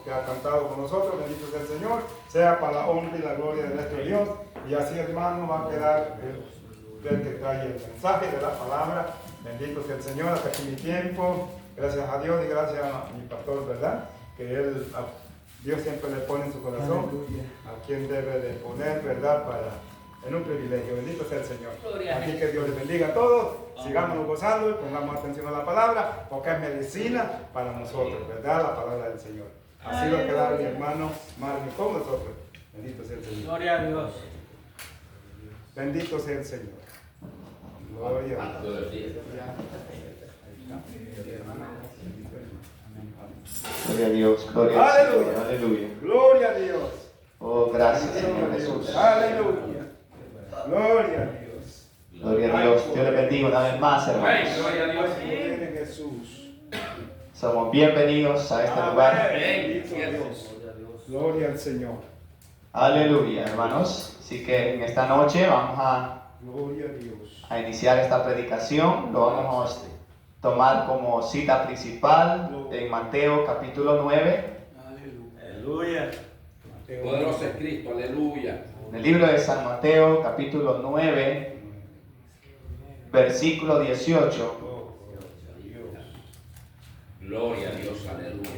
Que ha cantado con nosotros, bendito sea el Señor, sea para la honra y la gloria de nuestro Dios. Y así, hermano, va a quedar el que trae el mensaje de la palabra. Bendito sea el Señor, hasta aquí mi tiempo. Gracias a Dios y gracias a mi pastor, ¿verdad? Que Dios siempre le pone en su corazón a quien debe de poner, ¿verdad? En un privilegio. Bendito sea el Señor. Así que Dios les bendiga a todos. Sigamos gozando y pongamos atención a la palabra, porque es medicina para nosotros, ¿verdad? La palabra del Señor. Así va a quedar mi hermano Marvin con nosotros. Bendito sea el Señor. Gloria a Dios. Bendito sea el Señor. Gloria a Dios. Gloria a Dios, gloria al Señor, Aleluya. aleluya. Gloria a Dios. Oh, gracias, Señor Jesús. Aleluya. Gloria a Dios. Gloria a Dios. Dios le bendiga una vez más, hermanos. Gloria a Dios. Viene Jesús. Somos bienvenidos a este lugar. Bendito Dios. Gloria al Señor. Aleluya, hermanos. Así que en esta noche vamos Gloria a Dios. a iniciar esta predicación. Lo vamos a tomar como cita principal en Mateo capítulo 9. Aleluya. Poderoso es Cristo, aleluya. En el libro de San Mateo capítulo 9, versículo 18. Gloria a Dios, aleluya.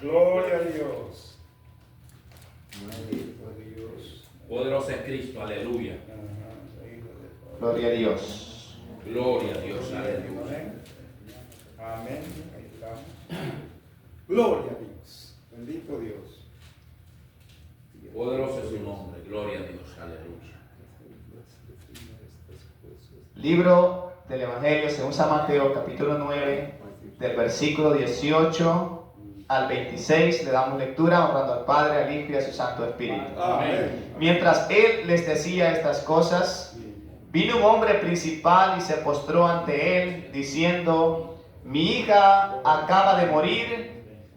Gloria a Dios. Poderoso es Cristo, aleluya. Gloria a Dios. Gloria a Dios, aleluya. Amén. Ahí estamos. Gloria a Dios. Bendito Dios. Poderoso es su nombre, gloria a Dios, aleluya. Libro del Evangelio según San Mateo, capítulo 9, del versículo 18 al 26, le damos lectura honrando al Padre, al Hijo y a su Santo Espíritu. Amén. Mientras él les decía estas cosas, vino un hombre principal y se postró ante él, diciendo: mi hija acaba de morir,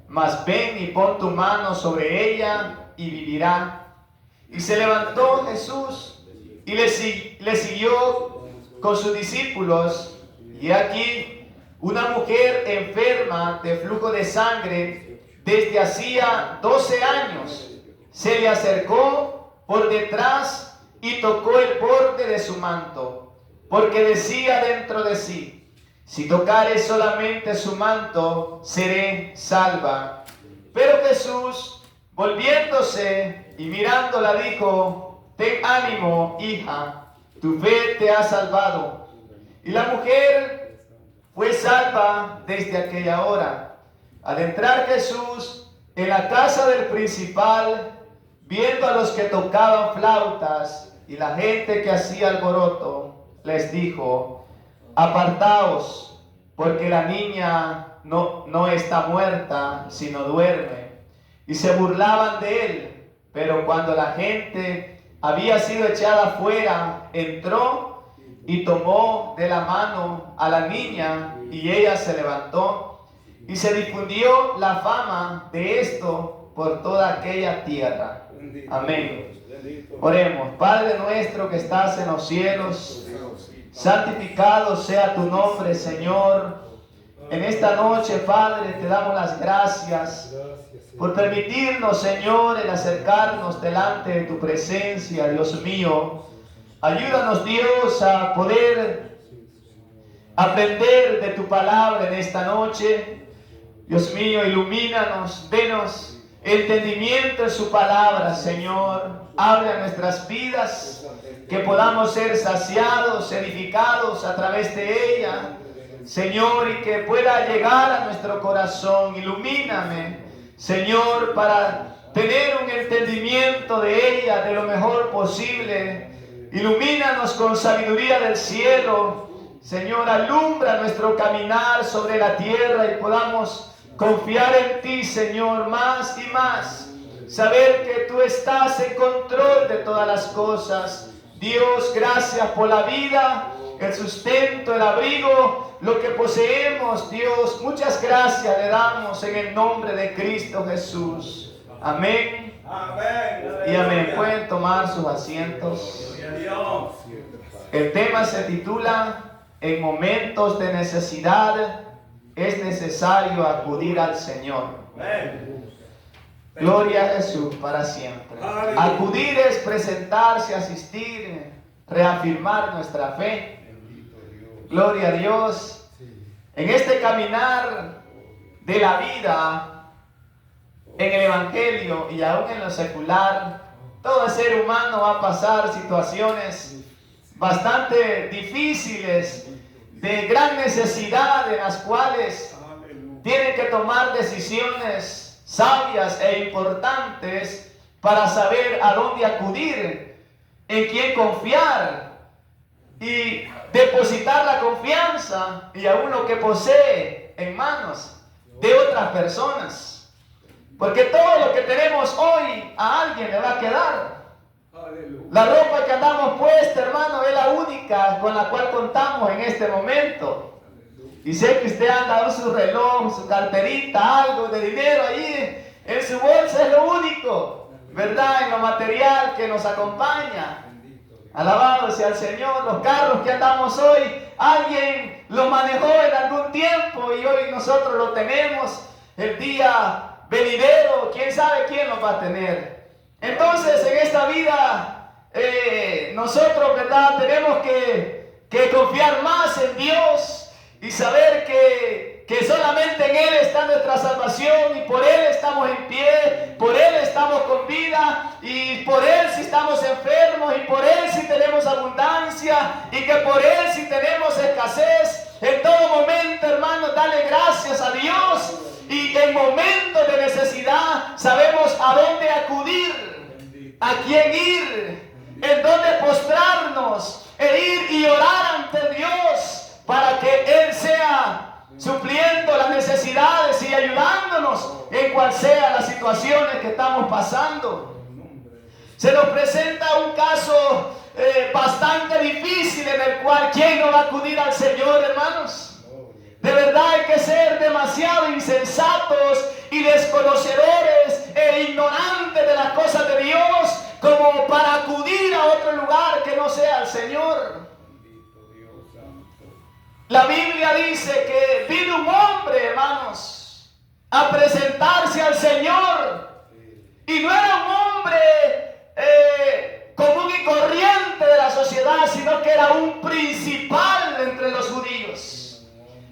mas ven y pon tu mano sobre ella y vivirá. Y se levantó Jesús y le siguió con sus discípulos, y aquí una mujer enferma de flujo de sangre desde hacía 12 años se le acercó por detrás y tocó el borde de su manto, porque decía dentro de sí: si tocare solamente su manto, seré salva. Pero Jesús, volviéndose y mirándola, dijo: ten ánimo, hija, tu fe te ha salvado. Y la mujer fue salva desde aquella hora. Al entrar Jesús en la casa del principal, viendo a los que tocaban flautas y la gente que hacía alboroto, les dijo: apartaos, porque la niña no está muerta, sino duerme. Y se burlaban de él. Pero cuando la gente había sido echada fuera, entró y tomó de la mano a la niña, y ella se levantó, y se difundió la fama de esto por toda aquella tierra. Amén. Oremos. Padre nuestro que estás en los cielos, santificado sea tu nombre, Señor. En esta noche, Padre, te damos las gracias por permitirnos, Señor, el acercarnos delante de tu presencia, Dios mío. Ayúdanos, Dios, a poder aprender de tu palabra en esta noche. Dios mío, ilumínanos, denos entendimiento en su palabra, Señor. Abre nuestras vidas, que podamos ser saciados, edificados a través de ella, Señor, y que pueda llegar a nuestro corazón. Ilumíname, Señor, para tener un entendimiento de ella de lo mejor posible. Ilumínanos con sabiduría del cielo, Señor. Alumbra nuestro caminar sobre la tierra y podamos confiar en ti, Señor, más y más. Saber que tú estás en control de todas las cosas. Dios, gracias por la vida, el sustento, el abrigo, lo que poseemos, Dios. Muchas gracias le damos en el nombre de Cristo Jesús. Amén. Amén. Y amén. Pueden tomar sus asientos. El tema se titula: en momentos de necesidad es necesario acudir al Señor. Gloria a Jesús para siempre. Acudir es presentarse, asistir, reafirmar nuestra fe. Gloria a Dios. En este caminar de la vida, en el Evangelio y aún en lo secular, todo ser humano va a pasar situaciones bastante difíciles, de gran necesidad, en las cuales tienen que tomar decisiones sabias e importantes para saber a dónde acudir, en quién confiar y depositar la confianza y aún lo que posee en manos de otras personas. Porque todo lo que tenemos hoy a alguien le va a quedar. La ropa que andamos puesta, hermano, es la única con la cual contamos en este momento. Y sé que usted anda con su reloj, su carterita, algo de dinero ahí en su bolsa, es lo único, ¿verdad? En lo material que nos acompaña. Alabado sea el Señor. Los carros que andamos hoy, alguien los manejó en algún tiempo y hoy nosotros lo tenemos. El día venidero, quién sabe quién los va a tener. Entonces, en esta vida, nosotros, ¿verdad?, tenemos que confiar más en Dios y saber que solamente en Él está nuestra salvación y por Él estamos en pie, por Él estamos con vida y por Él si estamos enfermos y por Él si tenemos abundancia y que por Él si tenemos escasez. En todo momento, hermanos, dale gracias a Dios y en momentos de necesidad sabemos a dónde acudir, a quién ir, en dónde postrarnos e ir y orar ante Dios para que Él sea supliendo las necesidades y ayudándonos en cual sea las situaciones que estamos pasando. Se nos presenta un caso bastante difícil en el cual ¿quién no va a acudir al Señor, hermanos? De verdad hay que ser demasiado insensatos y desconocedores e ignorantes de las cosas de Dios como para acudir a otro lugar que no sea el Señor. La Biblia dice que vino un hombre, hermanos, a presentarse al Señor y no era un hombre común y corriente de la sociedad, sino que era un principal entre los judíos.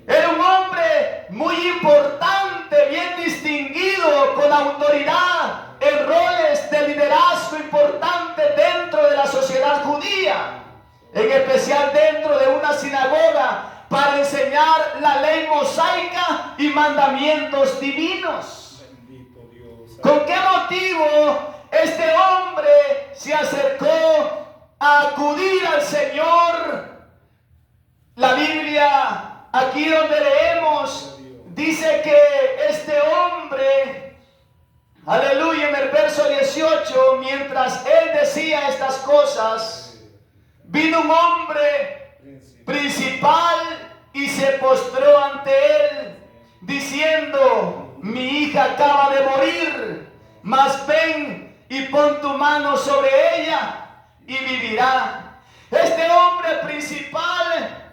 Era un hombre muy importante, bien distinguido, con autoridad en roles de liderazgo importantes dentro de la sociedad judía, en especial dentro de una sinagoga para enseñar la ley mosaica y mandamientos divinos. ¿Con qué motivo este hombre se acercó a acudir al Señor? La Biblia, aquí donde leemos, dice que este hombre, aleluya, en el verso 18, mientras él decía estas cosas, vino un hombre principal y se postró ante él, diciendo: mi hija acaba de morir, mas ven y pon tu mano sobre ella y vivirá. Este hombre principal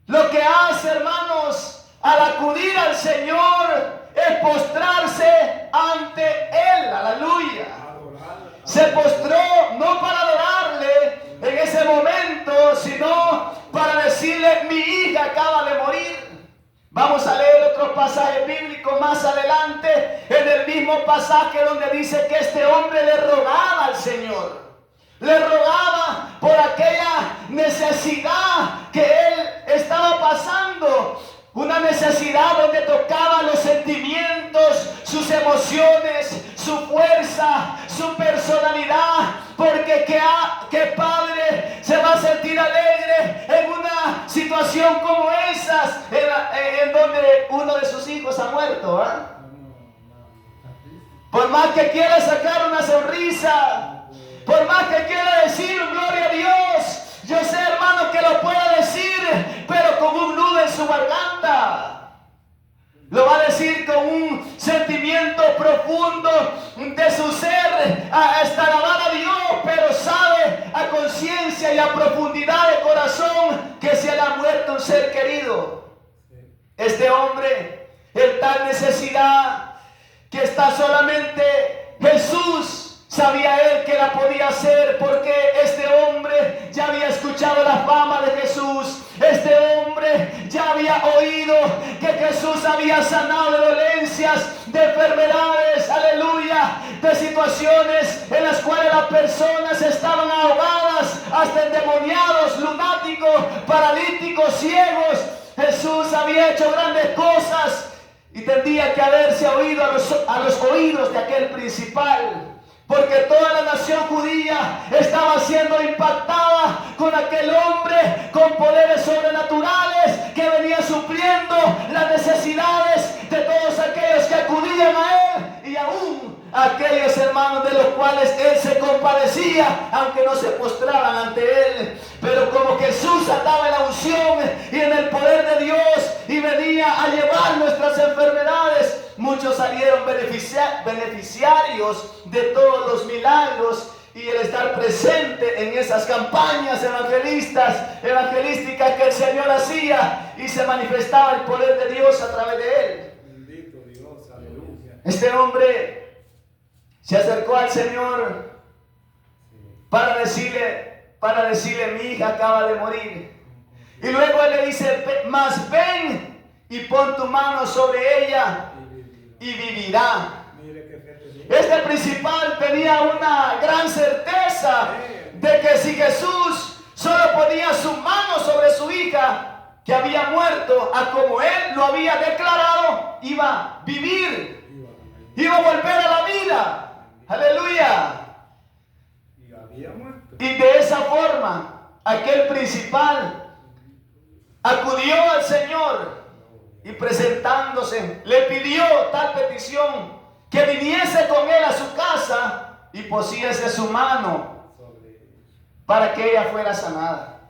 lo que hace, hermanos, al acudir al Señor es postrarse ante Él, aleluya. Se postró no para adorarle en ese momento, sino para decirle: mi hija acaba de morir. Vamos a leer otros pasajes bíblicos más adelante, en el mismo pasaje donde dice que este hombre le rogaba al Señor. Le rogaba por aquella necesidad que él estaba pasando. Una necesidad donde tocaba los sentimientos, sus emociones, su fuerza, su personalidad. Porque ¿qué padre se va a sentir alegre en una situación como esas, en donde uno de sus hijos ha muerto? Por más que quiera sacar una sonrisa, por más que quiera decir gloria a Dios, yo sé, hermano, que lo puede decir, pero con un nudo en su garganta. Lo va a decir con un sentimiento profundo de su ser, hasta alabar a Dios, pero sabe a conciencia y a profundidad de corazón que se le ha muerto un ser querido. Este hombre, en tal necesidad que está solamente Jesús, sabía él que la podía hacer, porque este hombre ya había escuchado la fama de Jesús. Este hombre ya había oído que Jesús había sanado de dolencias, de enfermedades, aleluya, de situaciones en las cuales las personas estaban ahogadas, hasta endemoniados, lunáticos, paralíticos, ciegos. Jesús había hecho grandes cosas y tendría que haberse oído a los oídos de aquel principal, porque toda la nación judía estaba siendo impactada con aquel hombre con poderes sobrenaturales que venía supliendo las necesidades de todos aquellos que acudían a él, y aún aquellos hermanos de los cuales él se compadecía, aunque no se postraban ante él. Pero como Jesús andaba en la unción y en el poder de Dios y venía a llevar nuestras enfermedades, muchos salieron beneficiarios de todos los milagros y el estar presente en esas campañas evangelísticas que el Señor hacía, y se manifestaba el poder de Dios a través de él. Bendito Dios, aleluya. Este hombre se acercó al Señor para decirle, mi hija acaba de morir. Y luego él le dice, mas ven y pon tu mano sobre ella y vivirá. Este principal tenía una gran certeza de que si Jesús solo ponía su mano sobre su hija, que había muerto, a como él lo había declarado, iba a vivir, iba a volver a la vida. Aleluya. Y había muerto. Y de esa forma, aquel principal acudió al Señor y presentándose, le pidió tal petición, que viniese con él a su casa y pusiese su mano para que ella fuera sanada.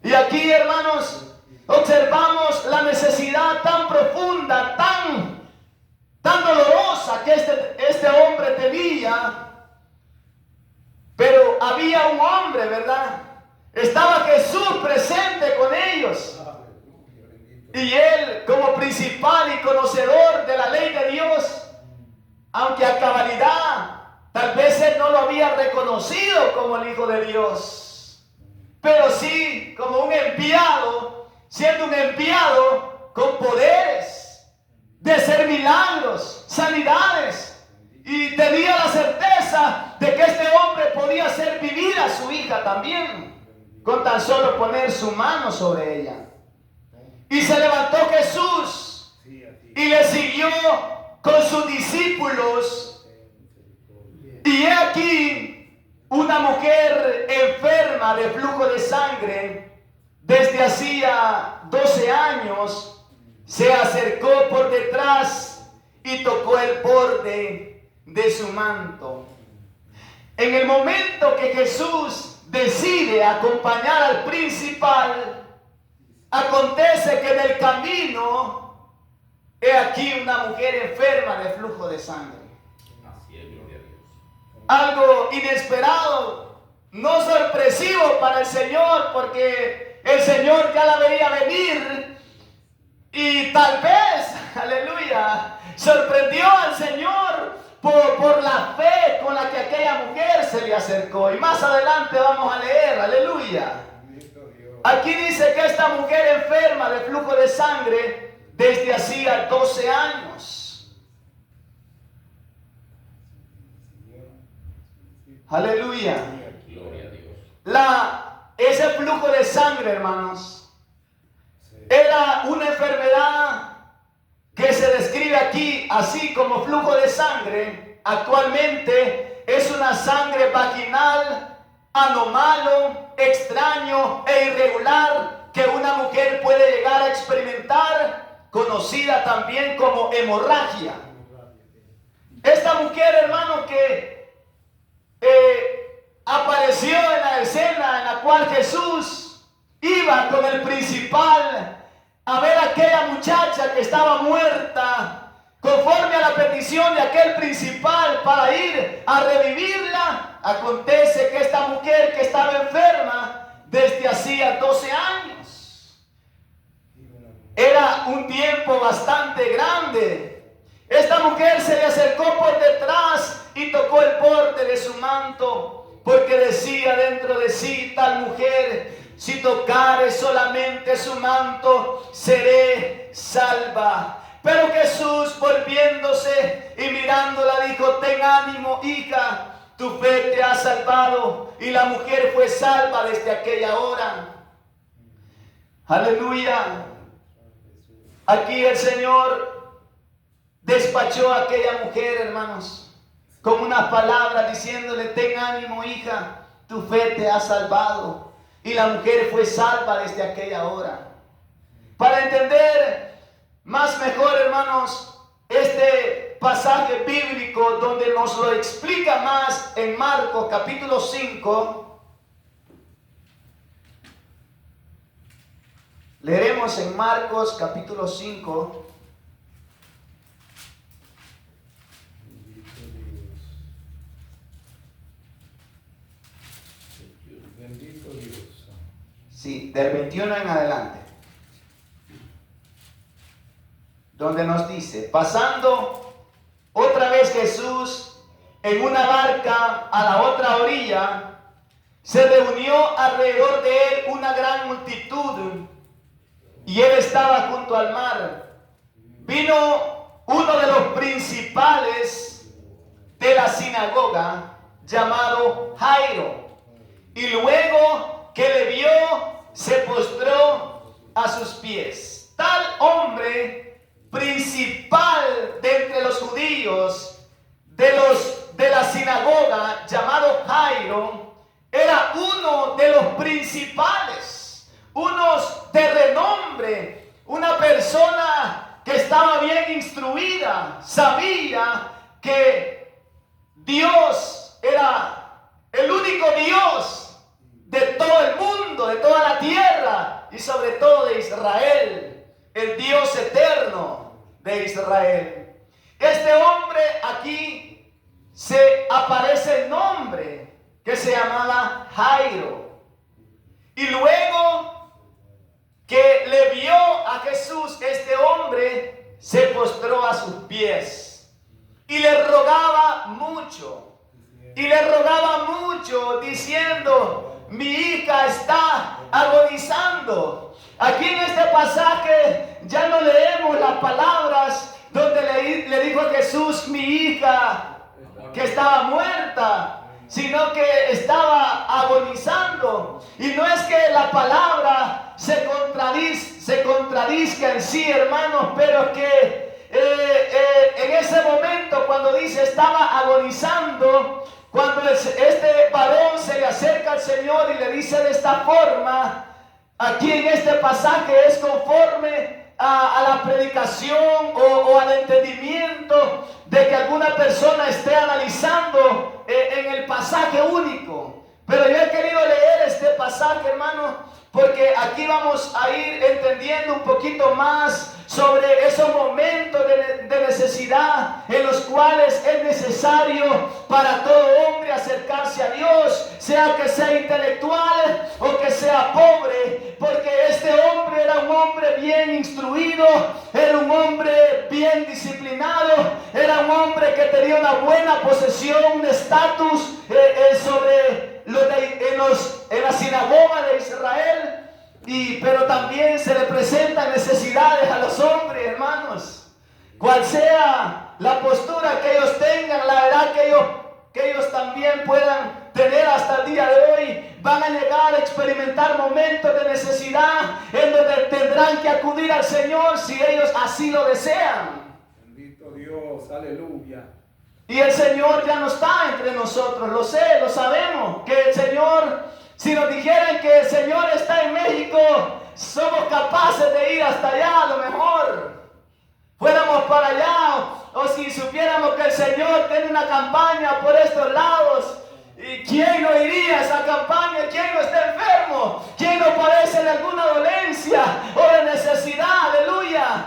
Y aquí, hermanos, observamos la necesidad tan profunda, tan dolorosa que este hombre tenía. Pero había un hombre, ¿verdad? Estaba Jesús presente con ellos. Y él, como principal y conocedor de la ley de Dios, aunque a cabalidad, tal vez él no lo había reconocido como el Hijo de Dios, pero sí como un enviado, siendo un enviado con poderes de hacer milagros, sanidades, y tenía la certeza de que este hombre podía hacer vivir a su hija también, con tan solo poner su mano sobre ella. Y se levantó Jesús y le siguió con sus discípulos. Y he aquí una mujer enferma de flujo de sangre desde hacía 12 años se acercó por detrás y tocó el borde de su manto. En el momento que Jesús decide acompañar al principal, acontece que en el camino, he aquí una mujer enferma de flujo de sangre. Así es, gloria a Dios. Algo inesperado, no sorpresivo para el Señor, porque el Señor ya la veía venir y tal vez, aleluya, sorprendió al Señor por la fe con la que aquella mujer se le acercó. Y más adelante vamos a leer, aleluya. Aquí dice que esta mujer enferma de flujo de sangre desde hacía 12 años. Aleluya. Gloria a Dios. Ese flujo de sangre, hermanos, era una enfermedad que se describe aquí así como flujo de sangre. Actualmente es una sangre vaginal anómalo, extraño e irregular que una mujer puede llegar a experimentar, conocida también como hemorragia. Esta mujer, hermano, que apareció en la escena en la cual Jesús iba con el principal a ver a aquella muchacha que estaba muerta, conforme a la petición de aquel principal para ir a revivirla. Acontece que esta mujer que estaba enferma desde hacía 12 años, era un tiempo bastante grande. Esta mujer se le acercó por detrás y tocó el borde de su manto, porque decía dentro de sí tal mujer: si tocare solamente su manto, seré salva. Pero Jesús, volviéndose y mirándola, dijo: ten ánimo, hija, tu fe te ha salvado. Y la mujer fue salva desde aquella hora. Aleluya. Aquí el Señor despachó a aquella mujer, hermanos, con unas palabras diciéndole: ten ánimo, hija, tu fe te ha salvado. Y la mujer fue salva desde aquella hora. Para entender más mejor, hermanos, este pasaje bíblico donde nos lo explica más en Marcos capítulo 5, leeremos en Marcos capítulo 5. Bendito Dios. Sí, del 21 en adelante. Donde nos dice: pasando otra vez Jesús en una barca a la otra orilla, se reunió alrededor de él una gran multitud, y él estaba junto al mar. Vino uno de los principales de la sinagoga, llamado Jairo, y luego que le vio, se postró a sus pies. Tal hombre principal de entre los judíos, de la sinagoga, llamado Jairo, era uno de los principales, unos de renombre, una persona que estaba bien instruida, sabía que Dios era el único Dios de todo el mundo, de toda la tierra y sobre todo de Israel, el Dios eterno de Israel. Este hombre aquí se aparece el nombre, que se llamaba Jairo. Y luego que le vio a Jesús, este hombre se postró a sus pies y le rogaba mucho. Y le rogaba mucho diciendo: mi hija está agonizando. Aquí en este pasaje ya no leemos las palabras donde le dijo a Jesús: mi hija que estaba muerta, sino que estaba agonizando. Y no es que la palabra se contradizca en sí, hermanos, pero que en ese momento cuando dice estaba agonizando, cuando este varón se le acerca al Señor y le dice de esta forma, aquí en este pasaje es conforme a la predicación o al entendimiento de que alguna persona esté analizando en el pasaje único. Pero yo he querido leer este pasaje, hermano, porque aquí vamos a ir entendiendo un poquito más sobre esos momentos de necesidad en los cuales es necesario para todo hombre acercarse a Dios, sea que sea intelectual o que sea pobre, porque este hombre era un hombre bien instruido, era un hombre bien disciplinado, era un hombre que tenía una buena posesión, un estatus en la sinagoga de Israel. Pero también se le presentan necesidades a los hombres, hermanos. Cual sea la postura que ellos tengan, la edad que ellos también puedan tener hasta el día de hoy, van a llegar a experimentar momentos de necesidad en donde tendrán que acudir al Señor si ellos así lo desean. Bendito Dios, aleluya. Y el Señor ya no está entre nosotros, lo sé, lo sabemos, que el Señor, si nos dijeran que el Señor está en México, somos capaces de ir hasta allá, a lo mejor fuéramos para allá, o si supiéramos que el Señor tiene una campaña por estos lados, ¿y quién no iría a esa campaña? ¿Quién no está enfermo? ¿Quién no padece de alguna dolencia o de necesidad? Aleluya.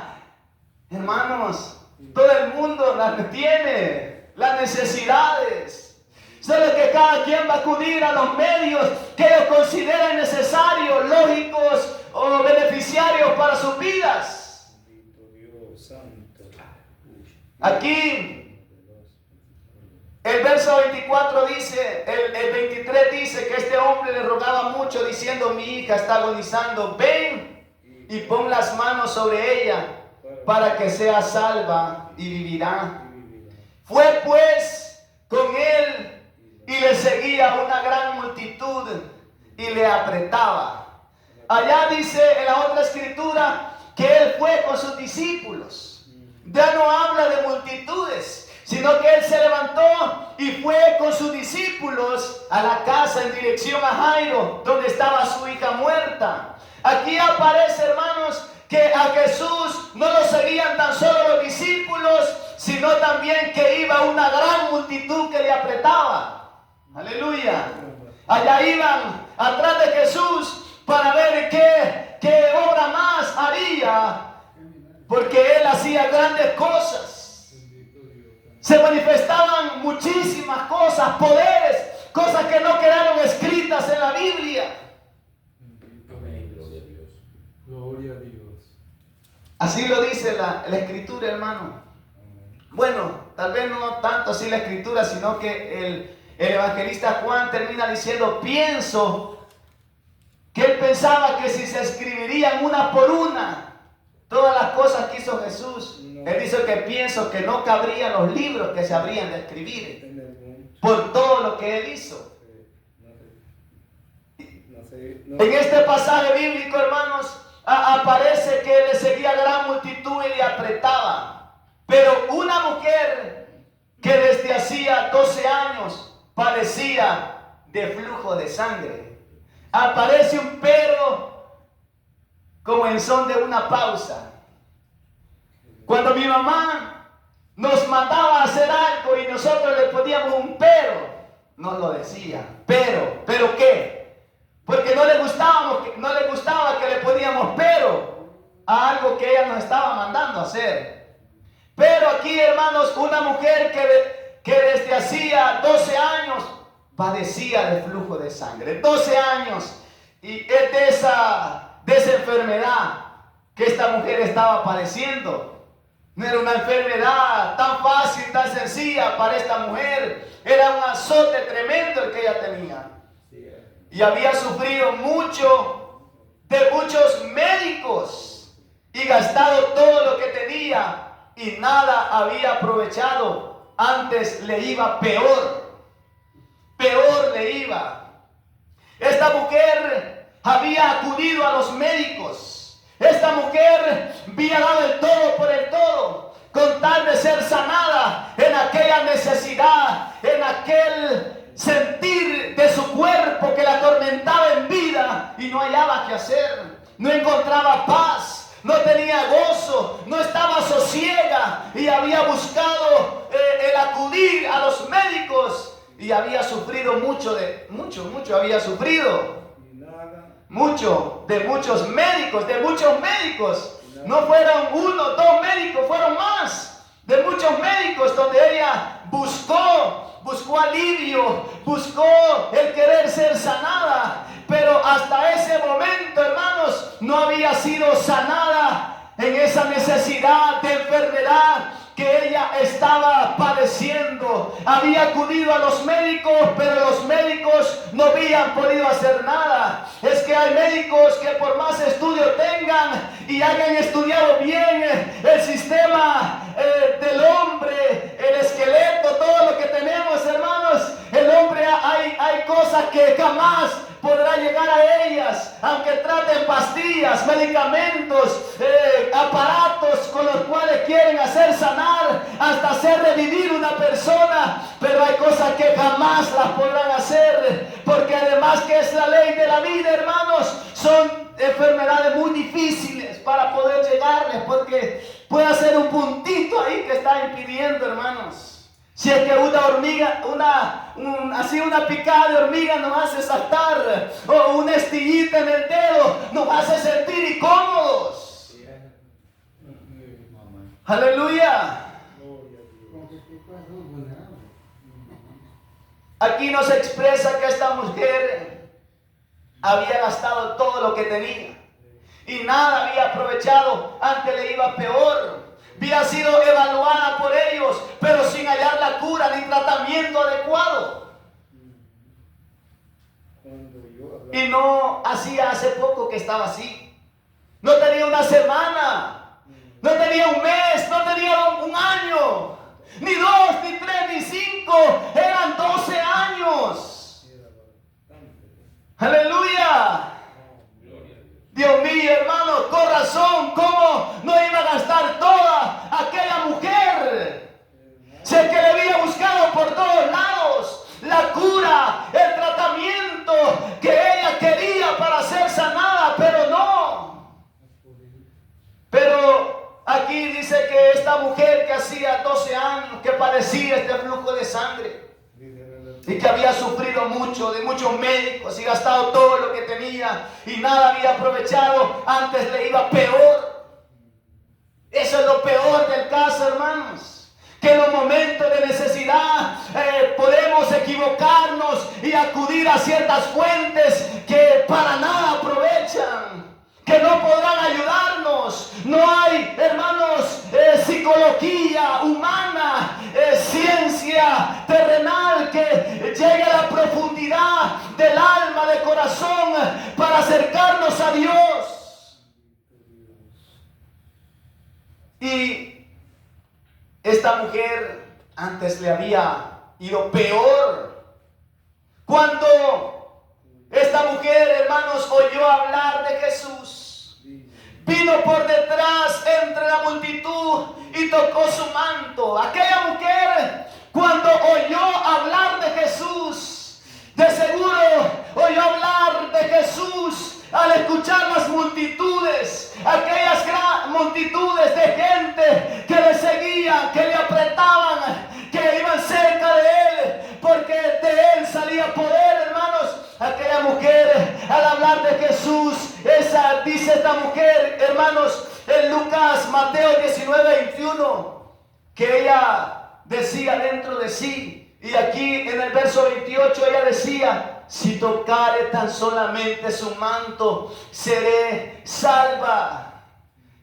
Hermanos, todo el mundo las tiene, las necesidades. Solo que cada quien va a acudir a los medios que ellos consideren necesarios, lógicos o beneficiarios para sus vidas. Bendito Dios santo. Aquí el verso 24 dice, el 23 dice que este hombre le rogaba mucho diciendo: mi hija está agonizando, ven y pon las manos sobre ella para que sea salva y vivirá. Fue pues con él y le seguía una gran multitud y le apretaba. Allá dice en la otra escritura que él fue con sus discípulos. Ya no habla de multitudes, sino que él se levantó y fue con sus discípulos a la casa en dirección a Jairo, donde estaba su hija muerta. Aquí aparece, hermanos, que a Jesús no lo seguían tan solo los discípulos, sino también que iba una gran multitud que le apretaba. Aleluya. Allá iban atrás de Jesús para ver qué obra más haría, porque él hacía grandes cosas. Se manifestaban muchísimas cosas, poderes, cosas que no quedaron escritas en la Biblia. Amén, gloria a Dios. Gloria a Dios. Así lo dice la Escritura, hermano. Bueno, tal vez no tanto así la Escritura, sino que el evangelista Juan termina diciendo, pienso que él pensaba que si se escribirían una por una todas las cosas que hizo Jesús, él dice que pienso que no cabrían los libros que se habrían de escribir por todo lo que él hizo. En este pasaje bíblico, hermanos, aparece que le seguía gran multitud y le apretaba. Pero una mujer que desde hacía 12 años padecía de flujo de sangre. Aparece un pero como en son de una pausa. Cuando mi mamá nos mandaba a hacer algo y nosotros le poníamos un pero, nos lo decía. ¿Pero qué? Porque no le gustaba que le poníamos pero a algo que ella nos estaba mandando a hacer. Pero aquí, hermanos, una mujer que desde hacía 12 años padecía de flujo de sangre. 12 años. Y es de esa enfermedad que esta mujer estaba padeciendo. No era una enfermedad tan fácil, tan sencilla para esta mujer. Era un azote tremendo el que ella tenía. Y había sufrido mucho de muchos médicos y gastado todo lo que tenía. Y nada había aprovechado. Antes le iba peor. Peor le iba. Esta mujer había acudido a los médicos. Esta mujer había dado el todo por el todo, con tal de ser sanada en aquella necesidad, en aquel sentir de su cuerpo que la atormentaba en vida y no hallaba qué hacer. No encontraba paz. No tenía gozo, no estaba sosiega y había buscado el acudir a los médicos y había sufrido mucho había sufrido. Mucho de muchos médicos. No fueron uno, dos médicos, fueron más. De muchos médicos donde ella buscó alivio, buscó el querer ser sanada. Pero hasta ese momento, hermanos, no había sido sanada en esa necesidad de enfermedad que ella estaba padeciendo. Había acudido a los médicos, pero los médicos no habían podido hacer nada. Es que hay médicos que por más estudio tengan y hayan estudiado bien el sistema del hombre, el esqueleto, todo lo que tenemos, hermanos, el hombre hay cosas que jamás podrá llegar a ellas, aunque traten pastillas, medicamentos, aparatos con los cuales quieren hacer sanar, hasta hacer revivir una persona, pero hay cosas que jamás las podrán hacer, porque además que es la ley de la vida, hermanos, son enfermedades muy difíciles para poder llegarles, porque puede ser un puntito ahí que está impidiendo, hermanos. Si es que una hormiga, una picada de hormiga nos hace saltar, o una estillita en el dedo nos hace sentir incómodos. Aleluya. Aquí nos expresa que esta mujer había gastado todo lo que tenía y nada había aprovechado, antes le iba peor. Había sido evaluada por ellos, pero sin hallar la cura ni tratamiento adecuado. Y no hacía hace poco que estaba así. No tenía una semana, no tenía un mes, no tenía un año, ni 2, ni 3, ni 5, eran 12 años. Aleluya. Dios mío, hermano, con razón, ¿cómo no iba a gastar toda aquella padecía este flujo de sangre y que había sufrido mucho, de muchos médicos y gastado todo lo que tenía y nada había aprovechado, antes le iba peor. Eso es lo peor del caso, hermanos, que en los momentos de necesidad podemos equivocarnos y acudir a ciertas fuentes que para nada aprovechan, que no podrán ayudarnos. No hay, hermanos, psicología humana, ciencia terrenal que llegue a la profundidad del alma, del corazón, para acercarnos a Dios. Y esta mujer antes le había ido peor. Cuando esta mujer, hermanos, oyó hablar de Jesús, vino por detrás entre la multitud y tocó su manto. Aquella mujer, cuando oyó hablar de Jesús, de seguro oyó hablar de Jesús al escuchar las multitudes, aquellas multitudes de gente que le seguían, que le apretaban, que iban cerca de él, porque de él salía poder, hermanos. Aquella mujer, al hablar de Jesús, dice esta mujer, hermanos, en Lucas, Mateo 19:21, que ella decía dentro de sí, y aquí en el verso 28 ella decía: si tocare tan solamente su manto, seré salva.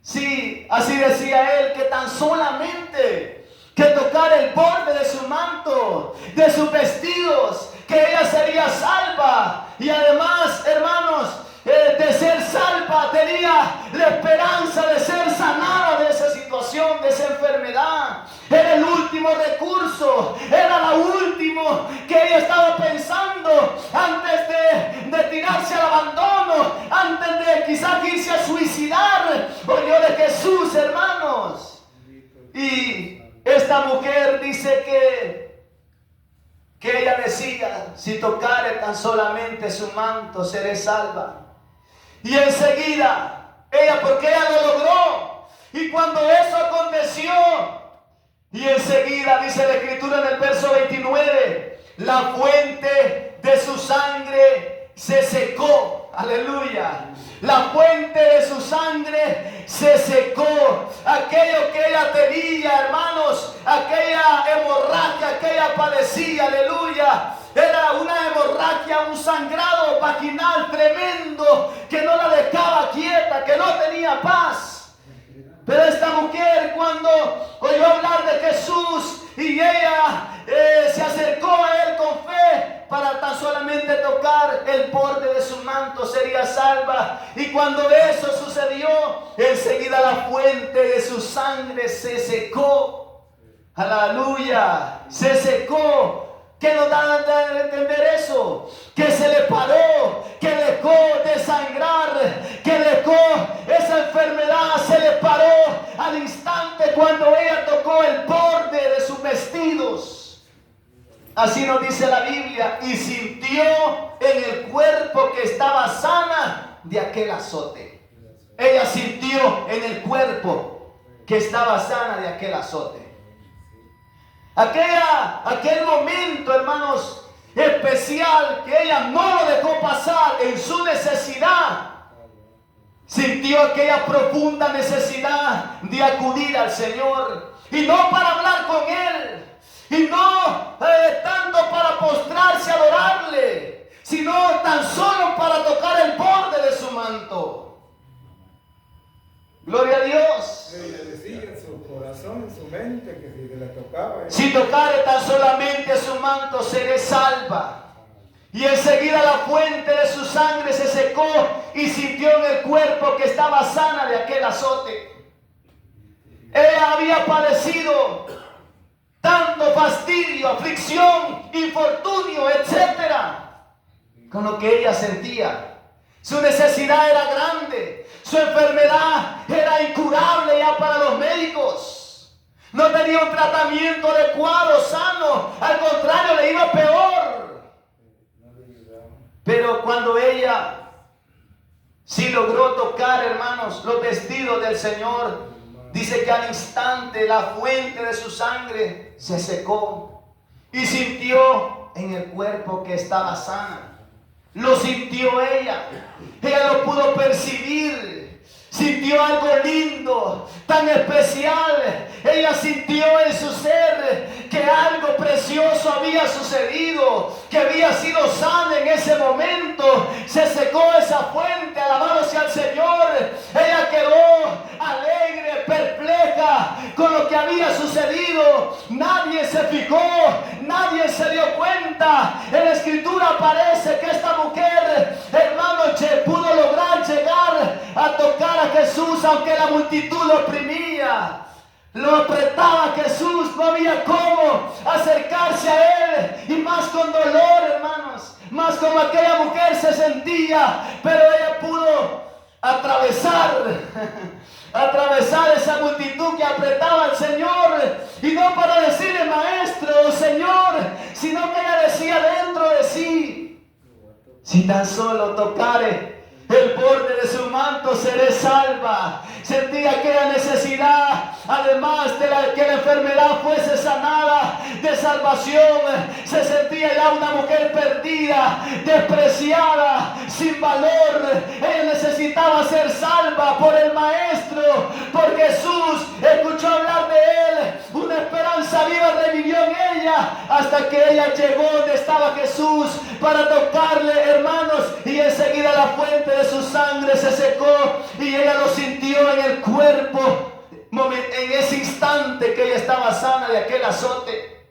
Sí, así decía él, que tan solamente que tocar el borde de su manto, de sus vestidos, que ella sería salva. Y además, hermanos, de ser salva tenía la esperanza de ser sanada de esa situación, de esa enfermedad. Era el último recurso, era lo último que ella estaba pensando antes de tirarse al abandono, antes de quizás irse a suicidar. Oyó de Jesús, hermanos. Y esta mujer dice que ella decía: si tocare tan solamente su manto, seré salva. Y enseguida, porque ella lo logró, y cuando eso aconteció, y enseguida, dice la Escritura en el verso 29, la fuente de su sangre se secó. Aleluya. La fuente de su sangre se secó. Aquello que ella tenía, hermanos, aquella hemorragia que ella padecía, aleluya, era una hemorragia, un sangrado vaginal tremendo que no la dejaba quieta, que no tenía paz. Pero esta mujer, cuando oyó hablar de Jesús y ella se acercó a él con fe, para tan solamente tocar el borde de su manto sería salva. Y cuando eso sucedió, enseguida la fuente de su sangre se secó. Aleluya, se secó. ¿Qué nos da a entender eso? Que se le paró, que dejó de sangrar, que dejó esa enfermedad, se le paró al instante cuando ella tocó el borde de sus vestidos. Así nos dice la Biblia: y sintió en el cuerpo que estaba sana de aquel azote. Ella sintió en el cuerpo que estaba sana de aquel azote. Aquel momento, hermanos, especial que ella no lo dejó pasar en su necesidad. Sintió aquella profunda necesidad de acudir al Señor, y no para hablar con Él, y no tanto para postrarse a adorarle, sino tan solo para tocar el borde de su manto. Gloria a Dios. Y le decía en su corazón, en su mente, que si le tocaba, si tocare tan solamente su manto, seré salva. Y enseguida la fuente de su sangre se secó, y sintió en el cuerpo que estaba sana de aquel azote. Ella había padecido tanto fastidio, aflicción, infortunio, etcétera, con lo que ella sentía. Su necesidad era grande, su enfermedad era incurable ya para los médicos. No tenía un tratamiento adecuado, sano, al contrario, le iba peor. Pero cuando ella sí logró tocar, hermanos, los vestidos del Señor, dice que al instante la fuente de su sangre se secó. y sintió en el cuerpo que estaba sana. Lo sintió ella. Ella lo pudo percibir. Sintió algo lindo, tan especial. Ella sintió en su ser que algo precioso había sucedido, que había sido sana en ese momento. Se secó esa fuente, alabado sea el Señor. Ella quedó alegre, perpleja con lo que había sucedido. Nadie se fijó, nadie se dio cuenta. En la escritura aparece que esta mujer, hermano, pudo lograr llegar a tocar a Jesús, aunque la multitud lo oprimía, lo apretaba a Jesús, no había cómo acercarse a él, y más con dolor, hermanos, más como aquella mujer se sentía, pero ella pudo atravesar esa multitud que apretaba al Señor, y no para decirle maestro o Señor, sino que ella decía dentro de sí: si tan solo tocare el borde de su manto, seré salva. Sentía aquella necesidad, además de que la enfermedad fuese sanada, de salvación. Se sentía ya una mujer perdida, despreciada, sin valor. Ella necesitaba ser salva por el Maestro, por Jesús. Escuchó hablar de él, una esperanza viva revivió en ella, hasta que ella llegó donde estaba Jesús para tocarle, hermanos, y enseguida la fuente de su sangre se secó y ella lo sintió en el cuerpo. En ese instante que ella estaba sana de aquel azote,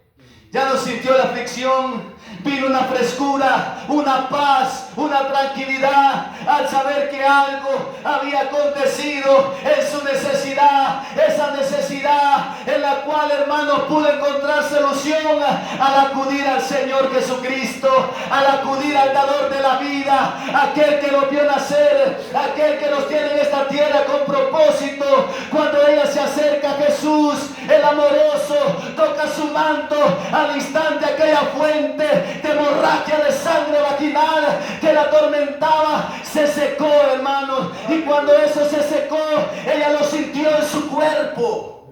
ya no sintió la aflicción. Vino una frescura, una paz, una tranquilidad al saber que algo había acontecido en su necesidad. Esa necesidad en la cual, hermanos, pudo encontrar solución al acudir al Señor Jesucristo, al acudir al dador de la vida, aquel que nos vio nacer, aquel que nos tiene en esta tierra con propósito. Cuando ella se acerca a Jesús, el amoroso, toca su manto, al instante aquella fuente de hemorragia de sangre vaginal que la atormentaba se secó, hermanos, y cuando eso se secó, ella lo sintió en su cuerpo.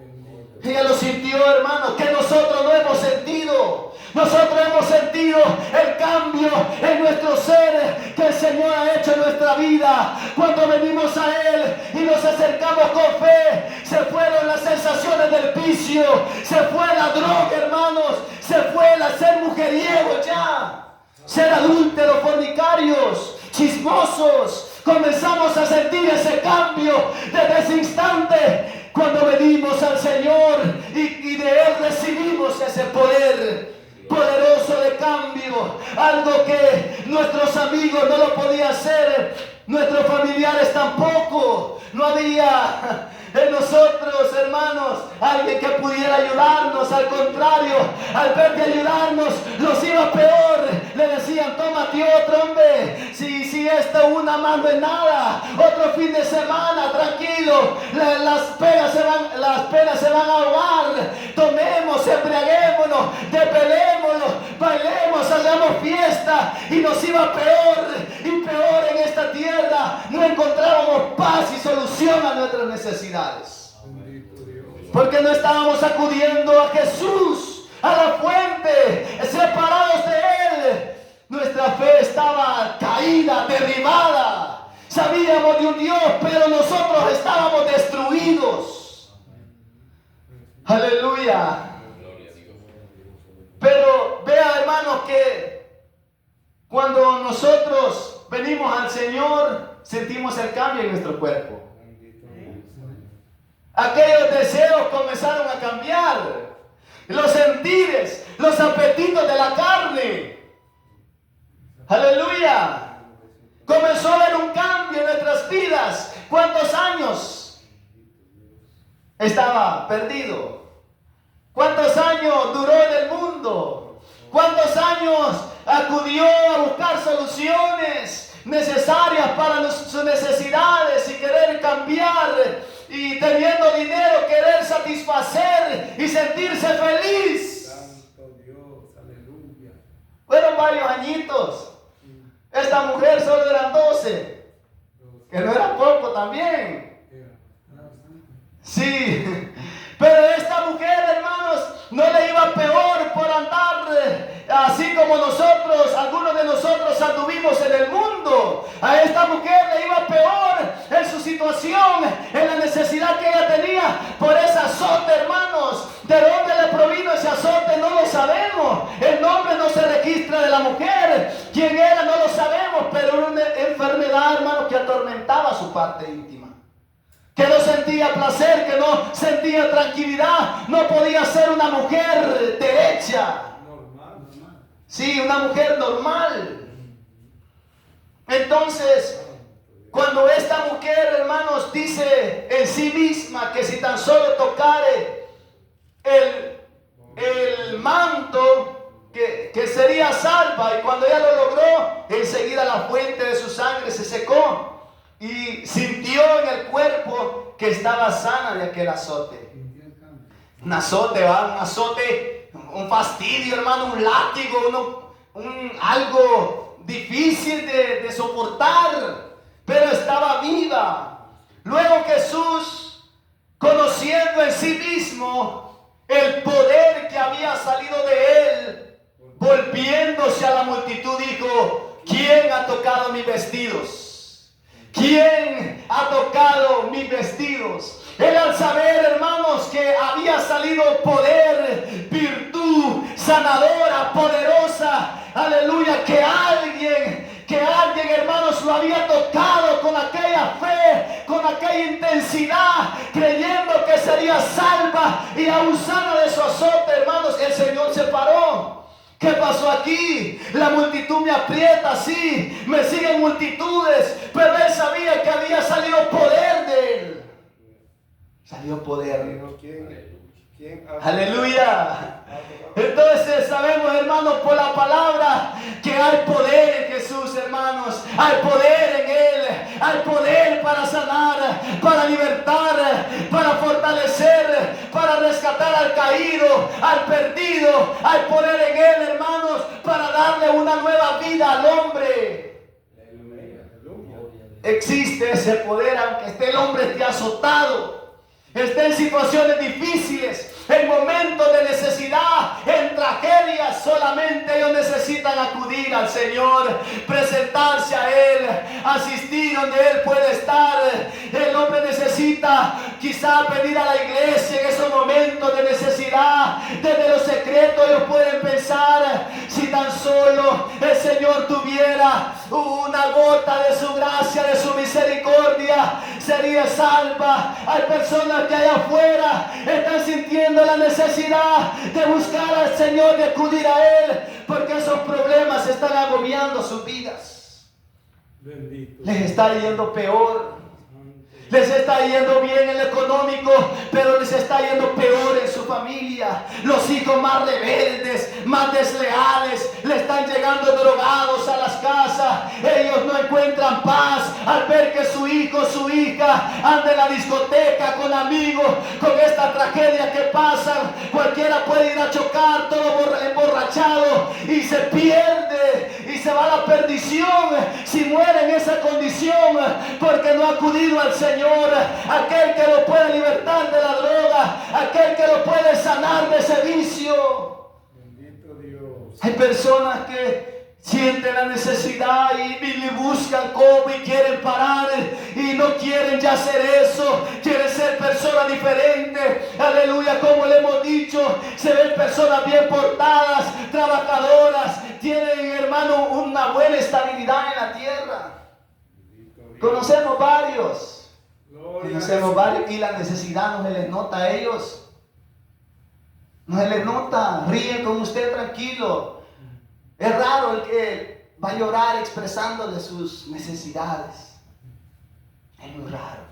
Ella lo sintió, hermanos, que nosotros no hemos sentido. Nosotros hemos sentido el cambio en nuestro ser que el Señor ha hecho en nuestra vida. Cuando venimos a Él y nos acercamos con fe, se fueron las sensaciones del vicio, se fue la droga, hermanos, se fue el ser mujeriego ya, ser adúlteros, fornicarios, chismosos. Comenzamos a sentir ese cambio desde ese instante cuando venimos al Señor y de Él recibimos ese poder poderoso de cambio, algo que nuestros amigos no lo podían hacer, nuestros familiares tampoco. No había en nosotros, hermanos, alguien que pudiera ayudarnos. Al contrario, al ver que ayudarnos nos iba peor. Le decían: tómate otro, hombre, si esto una más no es nada, otro fin de semana, tranquilo, las penas se van a ahogar. Tomemos, embriaguémonos, desvelémonos, bailemos, hagamos fiesta, y nos iba peor y peor en esta tierra. No encontrábamos paz y solución a nuestras necesidades, porque no estábamos acudiendo a Jesús, a la fuente, separados de Él. Nuestra fe estaba caída, derribada. Sabíamos de un Dios, pero nosotros estábamos destruidos. Aleluya. Pero vea, hermanos, que cuando nosotros venimos al Señor, sentimos el cambio en nuestro cuerpo. Aquellos deseos comenzaron a cambiar, los sentires, los apetitos de la carne. Aleluya. Comenzó a haber un cambio en nuestras vidas. ¿Cuántos años estaba perdido? ¿Cuántos años duró en el mundo? ¿Cuántos años acudió a buscar soluciones necesarias para sus necesidades y querer cambiar, y teniendo dinero querer satisfacer y sentirse feliz? Santo Dios, aleluya. Fueron varios añitos. Esta mujer solo eran 12, que no era poco también. Sí, pero esta mujer, hermanos, no le iba peor por andar como nosotros, algunos de nosotros anduvimos en el mundo, a esta mujer le iba peor en su situación, en la necesidad que ella tenía por ese azote, hermanos. ¿De dónde le provino ese azote? No lo sabemos. El nombre no se registra de la mujer. ¿Quién era? No lo sabemos, pero era una enfermedad, hermanos, que atormentaba su parte íntima. Que no sentía placer, que no sentía tranquilidad. No podía ser una mujer derecha. Sí, una mujer normal. Entonces, cuando esta mujer, hermanos, dice en sí misma que si tan solo tocare el manto, que sería salva, y cuando ella lo logró, enseguida la fuente de su sangre se secó y sintió en el cuerpo que estaba sana de aquel azote. Un azote, ¿va? Un azote, un fastidio, hermano, un látigo, algo difícil de soportar, pero estaba viva. Luego Jesús, conociendo en sí mismo el poder que había salido de él, volviéndose a la multitud, dijo: ¿quién ha tocado mis vestidos? ¿Quién ha tocado mis vestidos? Él, al saber, hermanos, que había salido poder, virtud sanadora, poderosa, aleluya, que alguien, hermanos, lo había tocado con aquella fe, con aquella intensidad, creyendo que sería salva y aún sana de su azote, hermanos, el Señor se paró. ¿Qué pasó aquí? La multitud me aprieta, sí, me siguen multitudes, pero él sabía que había salido poder de él. Salió poder. Aleluya. Entonces sabemos, hermanos, por la palabra que hay poder en Jesús, hermanos. Hay poder en Él. Hay poder para sanar, para libertar, para fortalecer, para rescatar al caído, al perdido. Hay poder en Él, hermanos, para darle una nueva vida al hombre. Existe ese poder, aunque esté el hombre esté azotado, esté en situaciones difíciles, en momentos de necesidad, en tragedias. Solamente ellos necesitan acudir al Señor, presentarse a Él, asistir donde Él puede estar. El hombre necesita quizá pedir a la iglesia en esos momentos de necesidad. Desde los secretos ellos pueden pensar: si tan solo el Señor tuviera una gota de su gracia, de su misericordia, sería salva. Hay personas que allá afuera están sintiendo la necesidad de buscar al Señor, de acudir a Él, porque esos problemas están agobiando sus vidas. Les está yendo peor. Les está yendo bien en lo económico, pero les está yendo peor en su familia. Los hijos más rebeldes, más desleales, le están llegando drogados a las casas. Ellos no encuentran paz al ver que su hijo, su hija anda en la discoteca con amigos. Con esta tragedia que pasa, cualquiera puede ir a chocar todo emborrachado y se pierde y se va a la perdición si muere en esa condición, porque no ha acudido al Señor, aquel que lo puede libertar de la droga, aquel que lo puede sanar de ese vicio. Bendito Dios. Hay personas que sienten la necesidad y buscan cómo y quieren parar y no quieren ya hacer eso, quieren ser personas diferentes. Aleluya, como le hemos dicho, se ven personas bien portadas, trabajadoras, tienen, hermano, una buena estabilidad en la tierra. Conocemos varios. Y la necesidad no se les nota a ellos. No se les nota. Ríen con usted tranquilo. Es raro el que va a llorar expresándole sus necesidades. Es muy raro.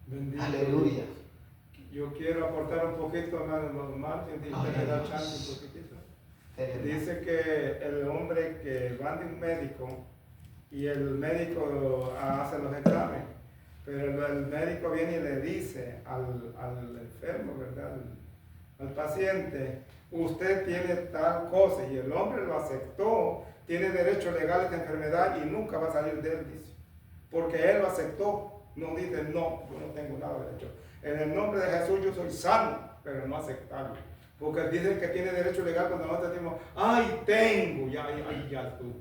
Bendito Aleluya. Dios. Yo quiero aportar un poquito, hermano Martín, que da chance un poquitito. Dice que el hombre que va de un médico y el médico hace los exámenes, pero el médico viene y le dice al enfermo, ¿verdad? Al paciente: usted tiene tal cosa, y el hombre lo aceptó, tiene derecho legal a esta enfermedad y nunca va a salir de él, dice, porque él lo aceptó. No dice: no, yo no tengo nada de derecho. En el nombre de Jesús yo soy sano, pero no aceptarlo. Porque dice que tiene derecho legal cuando nosotros decimos, ay, tengo, ya tú.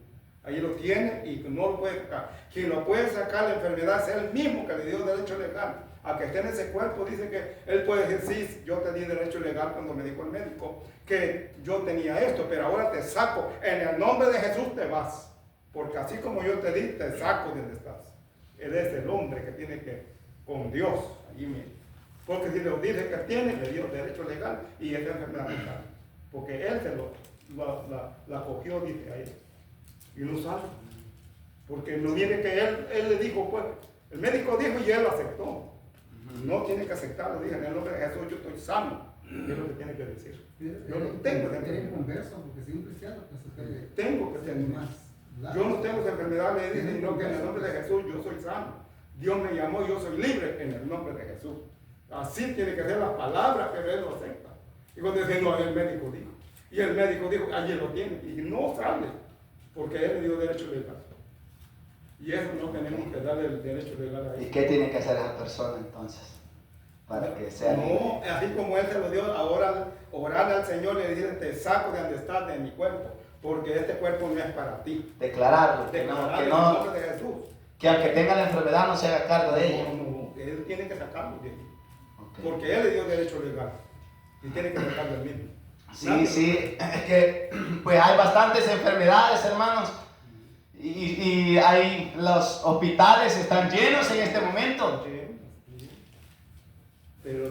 Ahí lo tiene y no lo puede sacar. Quien lo puede sacar la enfermedad es él mismo que le dio derecho legal. A que esté en ese cuerpo, dice que él puede decir, sí, yo te di derecho legal cuando me dijo el médico que yo tenía esto, pero ahora te saco. En el nombre de Jesús te vas. Porque así como yo te di, te saco de donde estás. Él es el hombre que tiene que, con Dios, allí mismo. Porque si le dice que tiene, le dio derecho legal y esta enfermedad legal. Porque él se la cogió, dice a él. Y lo sabe. Porque no viene que él le dijo, pues, el médico dijo y él lo aceptó. No tiene que aceptarlo, dije, en el nombre de Jesús yo estoy sano. Es lo que tiene que decir. Yo no tengo esa enfermedad. Porque si un cristiano, pues Tengo que tener más. Yo no tengo esa enfermedad, le dije, sino que en el nombre de Jesús yo soy sano. Dios me llamó, yo soy libre en el nombre de Jesús. Así tiene que ser la palabra que él lo acepta. Y cuando dice, no, el médico dijo. Y el médico dijo, allí lo tiene. Y no sale, porque él le dio derecho legal. Y eso no tenemos que darle el derecho legal a él. ¿Y qué tiene que hacer esa persona entonces? Para que sea libre. No, así como él se lo dio, ahora orarle al Señor y decirle, te saco de donde estás, de mi cuerpo, porque este cuerpo no es para ti. Declararlo, Declararlo en el nombre de Jesús. que aunque tenga la enfermedad no se haga cargo de ella. No, él tiene que sacarlo de ahí. Okay. Porque él le dio derecho legal. Y tiene que sacarlo él mismo. Sí, es que pues hay bastantes enfermedades, hermanos. Y hay, los hospitales están llenos en este momento. Pero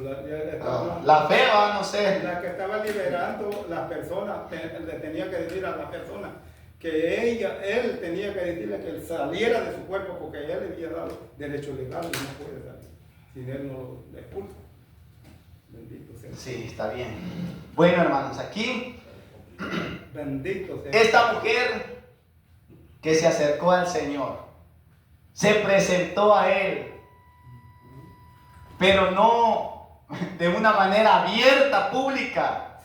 La fe va, no sé. la que estaba liberando las personas, le tenía que decir a la persona que él tenía que decirle que él saliera de su cuerpo porque él le había dado derecho legal y no puede salir. Si él no lo expulsa. Bendito sea. Sí, está bien. Bueno, hermanos, aquí Bendito sea. esta mujer que se acercó al Señor, se presentó a Él, pero no de una manera abierta, pública,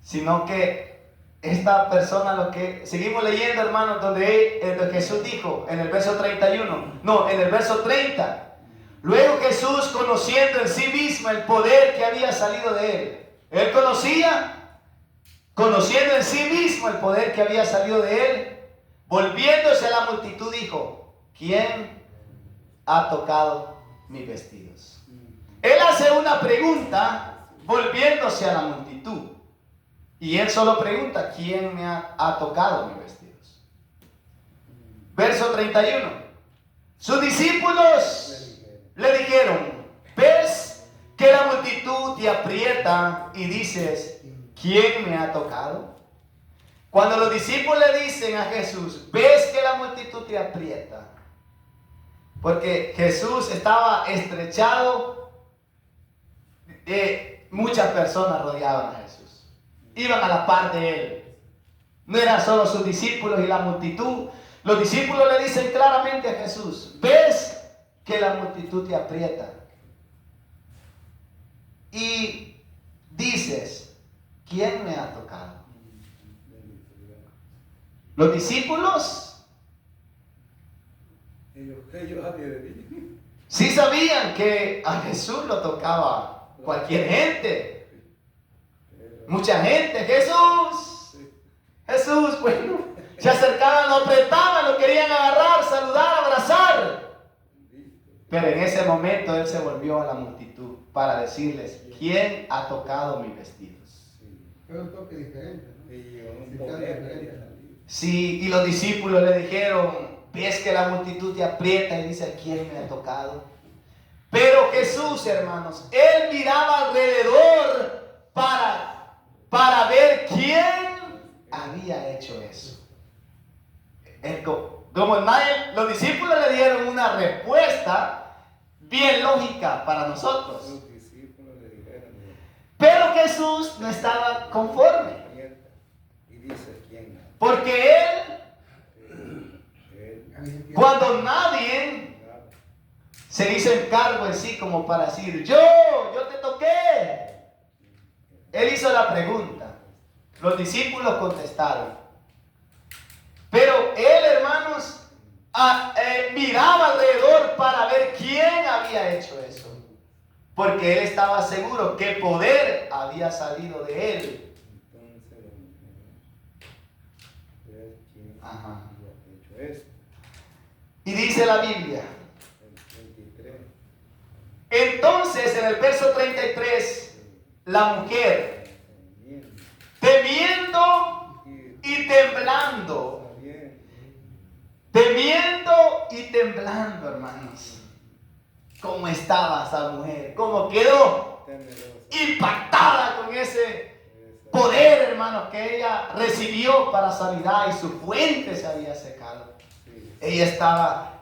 sino que esta persona, lo que seguimos leyendo, hermanos, donde Jesús dijo en el verso 31, no, en el verso 30, luego Jesús, conociendo en sí mismo el poder que había salido de él conocía, conociendo en sí mismo el poder que había salido de él, volviéndose a la multitud dijo, ¿quién ha tocado mis vestidos? Él hace una pregunta volviéndose a la multitud. Y él solo pregunta, ¿quién me ha tocado mis vestidos? Verso 31. Sus discípulos le dijeron, ¿ves que la multitud te aprieta y dices, ¿quién me ha tocado? Cuando los discípulos le dicen a Jesús, ¿ves que la multitud te aprieta? Porque Jesús estaba estrechado, muchas personas rodeaban a Jesús, iban a la par de él. No eran solo sus discípulos y la multitud. Los discípulos le dicen claramente a Jesús, ¿ves que la multitud te aprieta? Y dices, ¿quién me ha tocado? Los discípulos sí sabían que a Jesús lo tocaba cualquier gente, mucha gente. Jesús, bueno, se acercaban, lo apretaban, lo querían agarrar, saludar, abrazar. Pero en ese momento él se volvió a la multitud para decirles, ¿quién ha tocado mis vestidos? Fue un toque diferente, ¿no? Sí, y los discípulos le dijeron, ves que la multitud te aprieta y dice, ¿quién me ha tocado? Pero Jesús, hermanos, él miraba alrededor para ver quién había hecho eso. Como los discípulos le dieron una respuesta bien lógica para nosotros. Pero Jesús no estaba conforme. Porque él, cuando nadie se hizo en cargo en sí como para decir, yo te toqué, él hizo la pregunta. Los discípulos contestaron. Pero él, hermanos, miraba alrededor para ver quién había hecho eso. porque él estaba seguro que poder había salido de él. Entonces, ¿quién Ajá. había hecho esto? Y dice la Biblia. El 23. Entonces, en el verso 33, la mujer, temiendo y temblando, hermanos, ¿cómo estaba esa mujer? ¿Cómo quedó? Impactada con ese poder, hermanos, que ella recibió para sanidad y su fuente se había secado. Ella estaba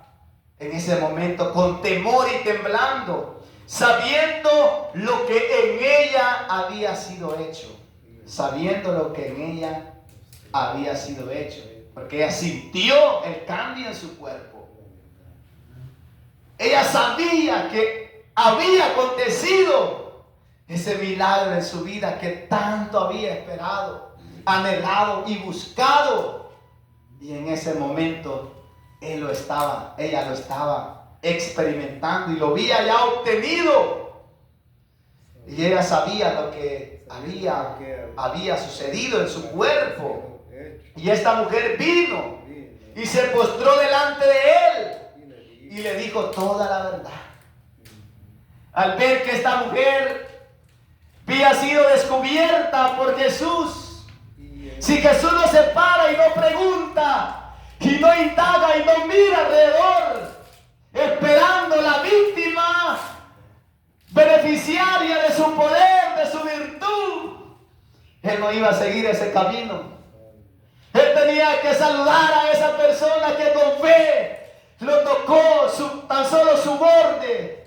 en ese momento con temor y temblando, sabiendo lo que en ella había sido hecho. Sabiendo lo que en ella había sido hecho. Porque ella sintió el cambio en su cuerpo. Ella sabía que había acontecido ese milagro en su vida que tanto había esperado, anhelado y buscado. Y en ese momento ella lo estaba experimentando y lo había ya obtenido. Y ella sabía lo que había sucedido en su cuerpo. Y esta mujer vino y se postró delante de él y le dijo toda la verdad. Al ver que esta mujer había sido descubierta por Jesús, si Jesús no se para y no pregunta y no indaga y no mira alrededor, esperando la víctima beneficiaria de su poder, de su virtud, él no iba a seguir ese camino. Él tenía que saludar a esa persona que con fe lo tocó tan solo su borde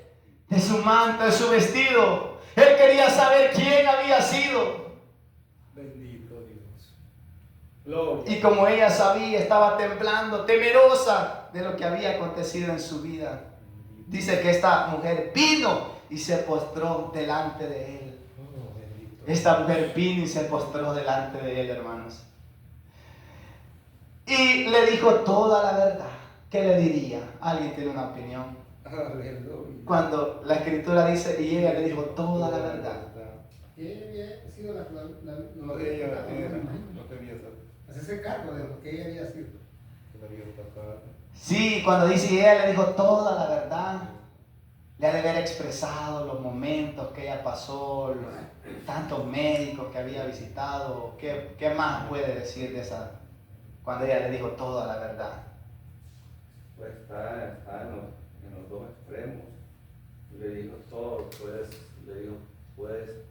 de su manto, de su vestido. Él quería saber quién había sido. Bendito Dios. Gloria. Y como ella sabía, estaba temblando, temerosa de lo que había acontecido en su vida. Dice que esta mujer vino y se postró delante de él. Esta mujer vino y se postró delante de él, hermanos. Y le dijo toda la verdad. ¿Qué le diría? ¿Alguien tiene una opinión? Aleluya. Cuando la escritura dice, y ella le dijo toda la verdad. Y ella había sido No, ella no quería saber. hacerse cargo de lo que ella había sido. Quería tocar. Sí, cuando dice y ella le dijo toda la verdad, le ha de haber expresado los momentos que ella pasó, tantos médicos que había visitado. ¿Qué más puede decir de esa? Cuando ella le dijo toda la verdad. Pues está en los dos extremos. Le dijo todo, pues,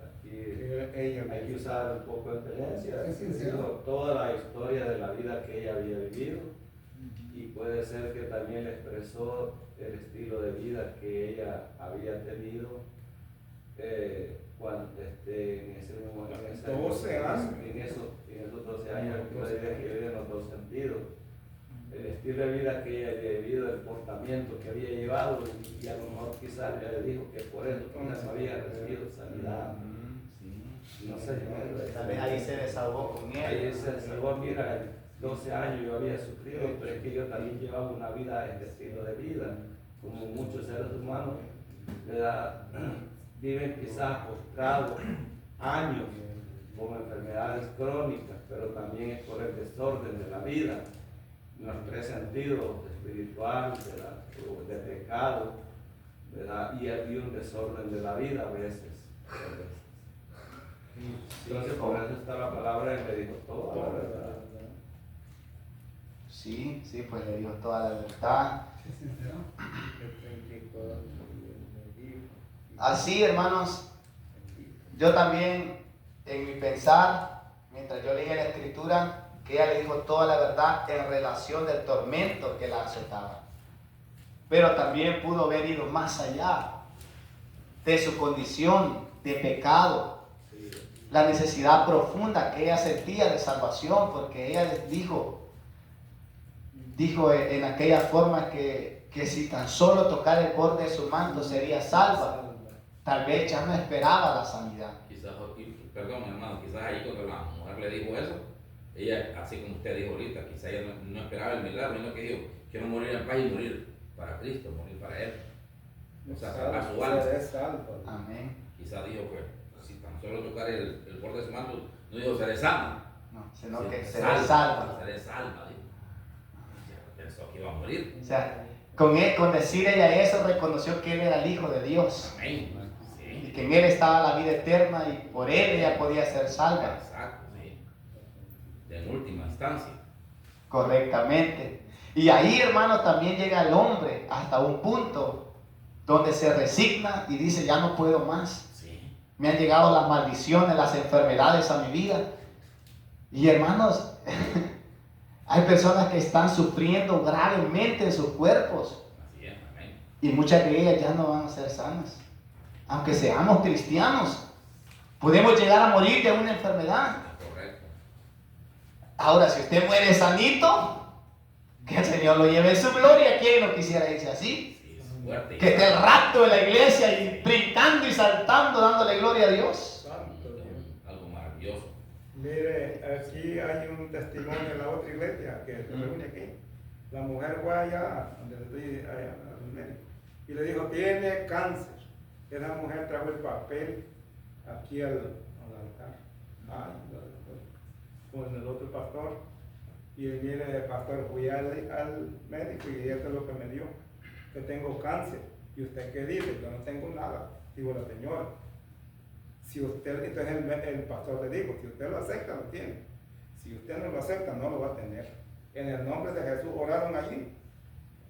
aquí hay que usar un poco de experiencia. Es sincero. Dijo toda la historia de la vida que ella había vivido. Y puede ser que también le expresó el estilo de vida que ella había tenido cuando en ese momento, 12 años. en esos 12 años, puede ser que vive en los dos sentidos. El estilo de vida que ella había vivido, el comportamiento que había llevado, y a lo mejor quizás ella le dijo que por eso no había recibido sanidad. No sé, Tal vez ahí se desahogó con ahí él. se desahogó, mira, 12 años yo había sufrido, pero es que yo también llevaba una vida, este estilo de vida, como muchos seres humanos, ¿verdad? Viven quizás postrados años con enfermedades crónicas, pero también es por el desorden de la vida, en los tres sentidos, espiritual, ¿verdad? De pecado, ¿verdad? Y había un desorden de la vida a veces. Entonces por eso está la palabra y le dijo toda la verdad. Sí, pues le dijo toda la verdad. Es sincero. Así, hermanos, yo también, en mi pensar, mientras yo leía la escritura, que ella le dijo toda la verdad en relación del tormento que la azotaba. Pero también pudo haber ido más allá de su condición de pecado, la necesidad profunda que ella sentía de salvación, porque ella les dijo en aquella forma que si tan solo tocar el borde de su manto sería salva. Tal vez ya no esperaba la sanidad. Quizás, perdón hermano, quizás ahí cuando la mujer le dijo eso, ella, así como usted dijo ahorita, quizás ella no esperaba el milagro, sino que dijo, quiero morir en paz y morir para Cristo, morir para Él. O sea, salvar su alma. Seré salvo. Amén. Quizá dijo, pues, si tan solo tocar el borde de su manto, no dijo seré sana. No, sino que Seré será salva. Seré salva, dijo. Pensó que iba a morir. O sea, con decir ella eso, reconoció que él era el Hijo de Dios. Amén. Y Sí. que en él estaba la vida eterna y por él ella podía ser salva. Exacto, sí. De en última instancia. Correctamente. Y ahí, hermano, también llega el hombre hasta un punto donde se resigna y dice, ya no puedo más. Sí. Me han llegado las maldiciones, las enfermedades a mi vida. Y hermanos, hay personas que están sufriendo gravemente en sus cuerpos. Así es, amén. Y muchas de ellas ya no van a ser sanas. Aunque seamos cristianos, podemos llegar a morir de una enfermedad. Correcto. Ahora, si usted muere sanito, que el Señor lo lleve en su gloria. ¿Quién no quisiera irse así? Sí, es fuerte. Que esté el rapto de la iglesia y brincando y saltando, dándole gloria a Dios. Santo Dios. Algo maravilloso. Mire, aquí hay un testimonio en la otra iglesia que se reúne aquí. La mujer fue allá, donde estoy, allá al médico, y le dijo, tiene cáncer. Esa mujer trajo el papel aquí al altar. Con el otro pastor. Y mire, pastor, fui al médico y esto es lo que me dio. Que tengo cáncer. ¿Y usted qué dice? Yo no tengo nada. Digo, la señora. Si usted, entonces el pastor le dijo, si usted lo acepta, lo tiene. Si usted no lo acepta, no lo va a tener. En el nombre de Jesús oraron allí.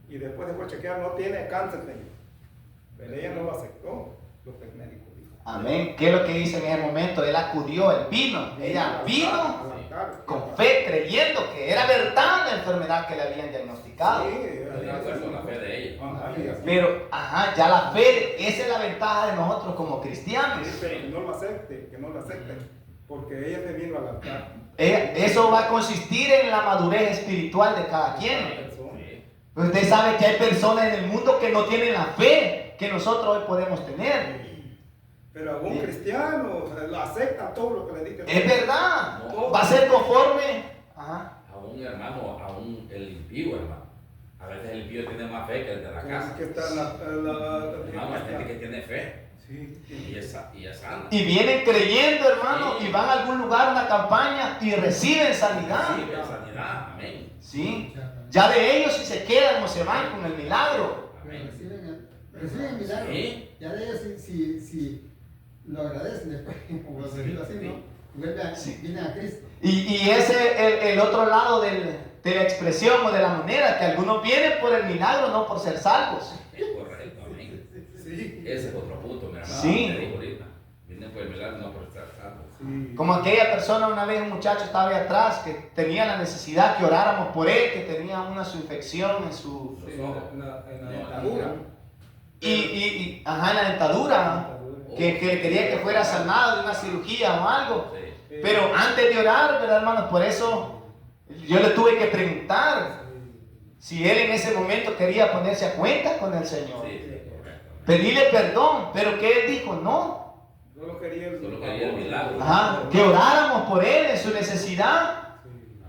Y después de chequear, no tiene cáncer, señor. Pero ella no lo aceptó, lo que el médico dijo. Amén. ¿Qué es lo que dice en ese momento? Él acudió, él vino. Ella vino con fe, creyendo que era verdad la enfermedad que le habían diagnosticado. De acuerdo a la fe de ella. Pero, ya la fe, esa es la ventaja de nosotros como cristianos. Que no lo acepte, que no lo acepte. Porque ella se vino al altar. Eso va a consistir en la madurez espiritual de cada quien. Sí. Usted sabe que hay personas en el mundo que no tienen la fe que nosotros hoy podemos tener. Pero algún cristiano lo acepta todo lo que le dice. Es verdad. No. Va a ser conforme. Ajá. Aún hermano, aún el impío, hermano. A veces el impío tiene más fe que el de la Es casa. que está Hermano, hay gente que tiene fe Sí, y es sana. Y vienen creyendo, hermano, y van a algún lugar, una campaña, y reciben sanidad. Sí, sanidad, amén. Sí. Ya de ellos si se quedan o se van con el milagro. Amén. Reciben milagros. Sí. Ya de ellos si lo agradecen después, como decirlo así, ¿no? Vienen a Cristo. Y ese el otro lado de la expresión o de la moneda, que algunos vienen por el milagro, no por ser salvos. Es correcto, amén. sí. Ese es otro punto, mi hermano. Sí. Te digo ahorita. Viene por el milagro, no por estar salvo. Sí. Como aquella persona, una vez un muchacho estaba ahí atrás que tenía la necesidad que oráramos por él, que tenía una su infección en su... Sí, Los ojos. en la No, dentadura. en la dentadura, que quería que fuera sanado de una cirugía o algo. Sí. Pero antes de orar, ¿verdad, hermanos? Por eso yo le tuve que preguntar si él en ese momento quería ponerse a cuenta con el Señor. Sí, sí, correcto. Pedirle perdón, pero que él dijo, no. Solo quería el milagro. Que oráramos por él en su necesidad.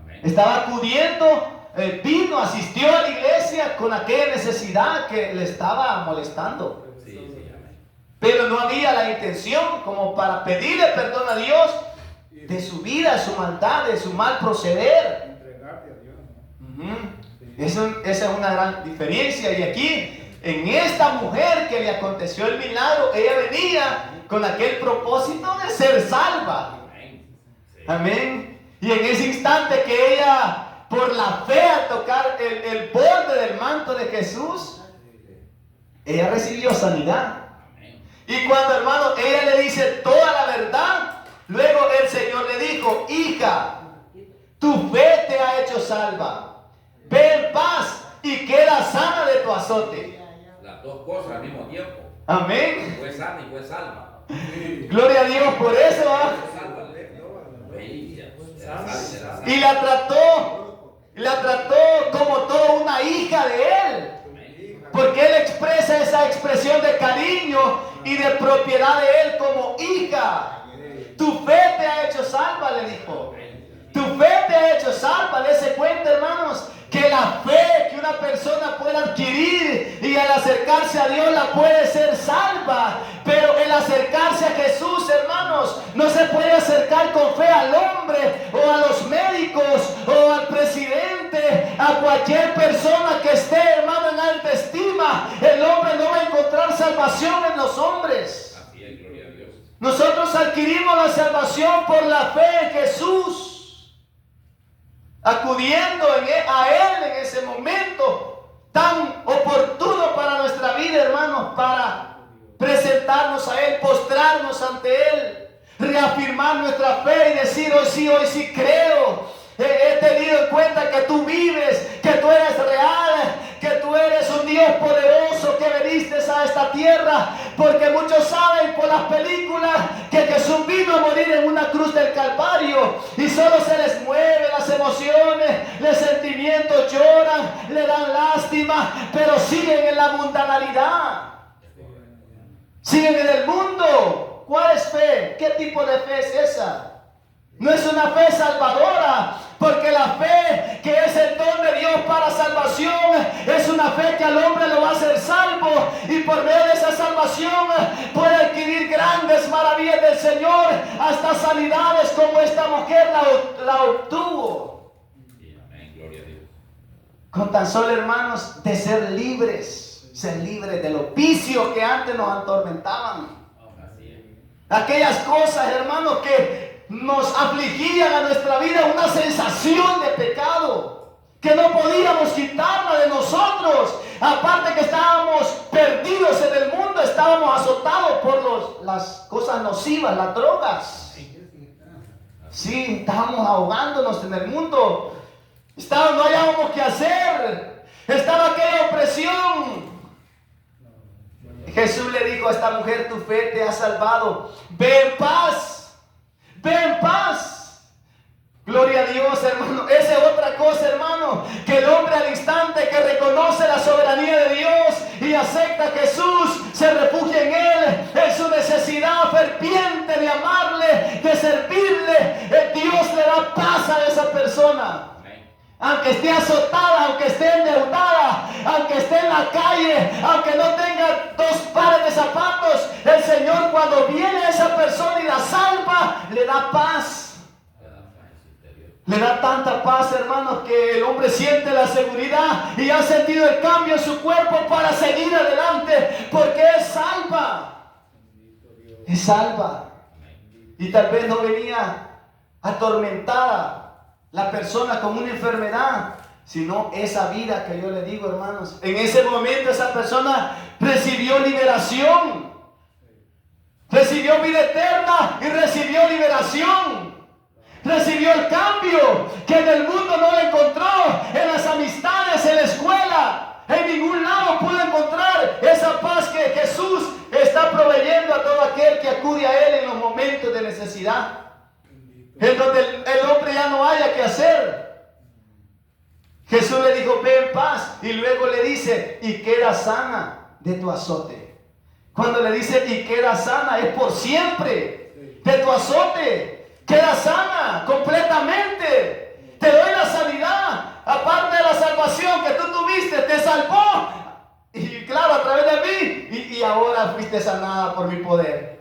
Amén. Estaba acudiendo, vino, asistió a la iglesia con aquella necesidad que le estaba molestando. Sí, sí, amén. Pero no había la intención como para pedirle perdón a Dios de su vida, de su maldad, de su mal proceder. entregarte a Dios, ¿no? Esa es una gran diferencia. Y aquí, en esta mujer que le aconteció el milagro, ella venía con aquel propósito de ser salva. Amén. Sí. Amén. Y en ese instante que ella, por la fe al tocar el borde del manto de Jesús, ella recibió sanidad. Amén. Y cuando, hermano, ella le dice toda la verdad, luego el Señor le dijo, hija, tu fe te ha hecho salva. Ve en paz y queda sana de tu azote. Las dos cosas al mismo tiempo. Amén. Fue sana y fue salva. Gloria a Dios por eso. ¿Ah? Salva. Veía. Y la trató como toda una hija de él. Porque él expresa esa expresión de cariño y de propiedad de él como hija. Tu fe te ha hecho salva, le dijo. Tu fe te ha hecho salva. Dese cuenta, hermanos, que la fe que una una persona puede adquirir y al acercarse a Dios la puede ser salva, pero el acercarse a Jesús, hermanos, no se puede acercar con fe al hombre o a los médicos o al presidente, a cualquier persona que esté, hermano, en alta estima. El hombre no va a encontrar salvación en los hombres. Así es, gloria a Dios. Nosotros adquirimos la salvación por la fe en Jesús, acudiendo a Él en ese momento tan oportuno para nuestra vida, hermanos, para presentarnos a Él, postrarnos ante Él, reafirmar nuestra fe y decir: hoy sí creo. He tenido en cuenta que tú vives, que tú eres real, que tú eres un Dios poderoso, que veniste a esta tierra, porque muchos saben por las películas que Jesús vino a morir en una cruz del Calvario y solo se les mueven las emociones, los sentimientos, lloran, le dan lástima, pero siguen en la mundanalidad, siguen en el mundo. ¿Cuál es fe? ¿Qué tipo de fe es esa? No es una fe salvadora, porque la fe que es el don de Dios para salvación es una fe que al hombre lo va a hacer salvo, y por medio de esa salvación puede adquirir grandes maravillas del Señor, hasta sanidades como esta mujer la obtuvo. Amén, gloria a Dios. Con tan solo, hermanos, de ser libres de los vicios que antes nos atormentaban. Así es. Aquellas cosas, hermanos, que nos afligían a nuestra vida, una sensación de pecado que no podíamos quitarla de nosotros. Aparte que estábamos perdidos en el mundo, estábamos azotados por las cosas nocivas, las drogas. Sí, estábamos ahogándonos en el mundo. No hallábamos qué hacer. Estaba aquella opresión. Jesús le dijo a esta mujer: tu fe te ha salvado. Ve en paz. Ve en paz. Gloria a Dios, hermano. Esa es otra cosa, hermano, que el hombre al instante que reconoce la soberanía de Dios y acepta a Jesús, se refugia en Él, en su necesidad ferviente de amarle, de servirle, Dios le da paz a esa persona. Aunque esté azotada, aunque esté endeudada, aunque esté en la calle, aunque no tenga 2 pares de zapatos, el Señor, cuando viene a esa persona y la salva, le da paz. Le da tanta paz, hermanos, que el hombre siente la seguridad y ha sentido el cambio en su cuerpo para seguir adelante, porque es salva. Es salva. Y tal vez no venía atormentada la persona con una enfermedad, sino esa vida que yo le digo, hermanos. En ese momento esa persona recibió liberación, recibió vida eterna y recibió liberación, recibió el cambio que en el mundo no le encontró, en las amistades, en la escuela, en ningún lado pudo encontrar esa paz que Jesús está proveyendo a todo aquel que acude a Él en los momentos de necesidad, en donde el hombre ya no haya que hacer. Jesús le dijo: ve en paz, y luego le dice: y queda sana de tu azote. Cuando le dice y queda sana, es por siempre. De tu azote queda sana completamente. Te doy la sanidad, aparte de la salvación que tú tuviste, te salvó, y claro, a través de mí, y ahora fuiste sanada por mi poder.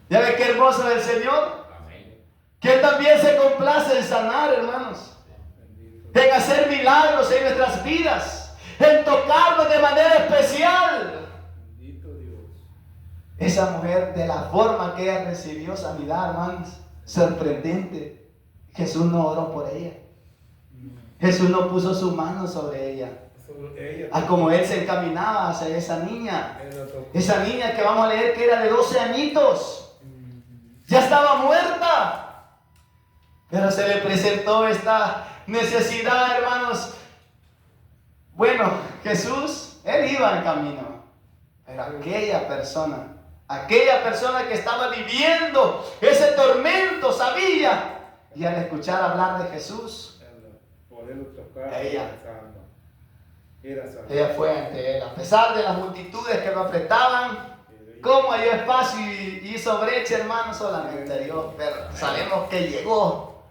¿Ya ves qué hermoso es el Señor? Que Él también se complace en sanar, hermanos, en hacer milagros en nuestras vidas, en tocarnos de manera especial. Esa mujer, de la forma que ella recibió sanidad, hermanos, sorprendente. Jesús no oró por ella. Jesús no puso su mano sobre ella. Como Él se encaminaba hacia esa niña que vamos a leer que era de 12 añitos, ya estaba muerta, pero se le presentó esta necesidad, hermanos. Bueno, Jesús, Él iba en camino, pero aquella persona que estaba viviendo ese tormento sabía, y al escuchar hablar de Jesús, ella fue ante Él, a pesar de las multitudes que lo apretaban. Cómo halló espacio y hizo brecha, hermano, solamente Dios, pero sabemos que llegó.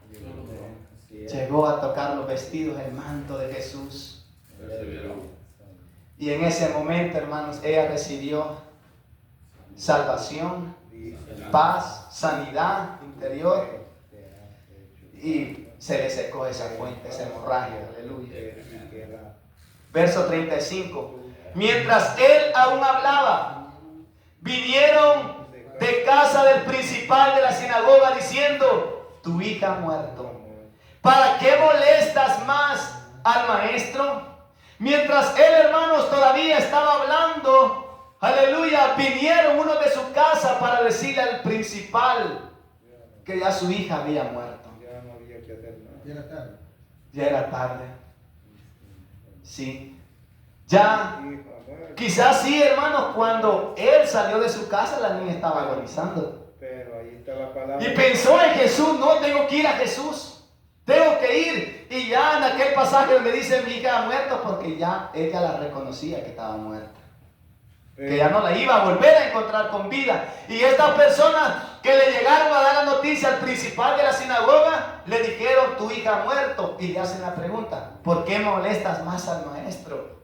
llegó a tocar los vestidos, el manto de Jesús. Y en ese momento, hermanos, ella recibió salvación, paz, sanidad interior. Y se le secó esa fuente, esa hemorragia. Aleluya. Verso 35. Mientras él aún hablaba, vinieron de casa del principal de la sinagoga diciendo: tu hija ha muerto. ¿Para qué molestas más al maestro? Mientras él, hermanos, todavía estaba hablando, aleluya, vinieron unos de su casa para decirle al principal que ya su hija había muerto. Ya no había que hacer nada. Ya era tarde. Ya era tarde. Sí. Ya, quizás sí, hermanos, cuando él salió de su casa, la niña estaba agonizando. Pero ahí está la palabra. Y pensó en Jesús: no, tengo que ir a Jesús. Tengo que ir. Y ya en aquel pasaje donde dice: mi hija ha muerto, porque ya ella la reconocía que estaba muerta. Que ya no la iba a volver a encontrar con vida. Y estas personas que le llegaron a dar la noticia al principal de la sinagoga, le dijeron: tu hija ha muerto. Y le hacen la pregunta: ¿por qué molestas más al maestro?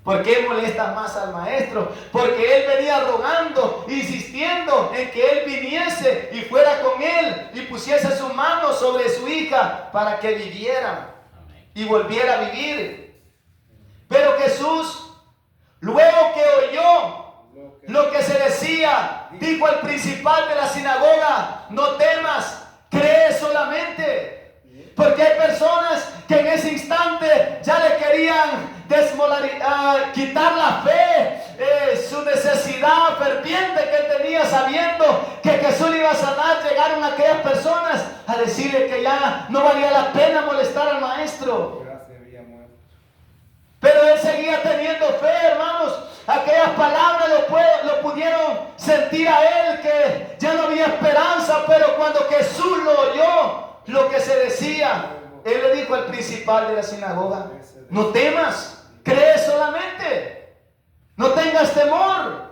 ¿Por qué molestas más al maestro? Porque él venía rogando, insistiendo en que él viniese y fuera con él y pusiese su mano sobre su hija para que viviera y volviera a vivir. Pero Jesús, luego que oyó lo que se decía, dijo al principal de la sinagoga: no temas, cree solamente. Porque hay personas que en ese instante ya le querían quitar la fe, su necesidad ferviente que él tenía, sabiendo que Jesús le iba a sanar. Llegaron aquellas personas a decirle que ya no valía la pena molestar al maestro. Pero él seguía teniendo fe, hermanos. Aquellas palabras lo pudieron sentir a él, que ya no había esperanza. Pero cuando Jesús lo oyó, lo que se decía, él le dijo al principal de la sinagoga: no temas, cree solamente, no tengas temor.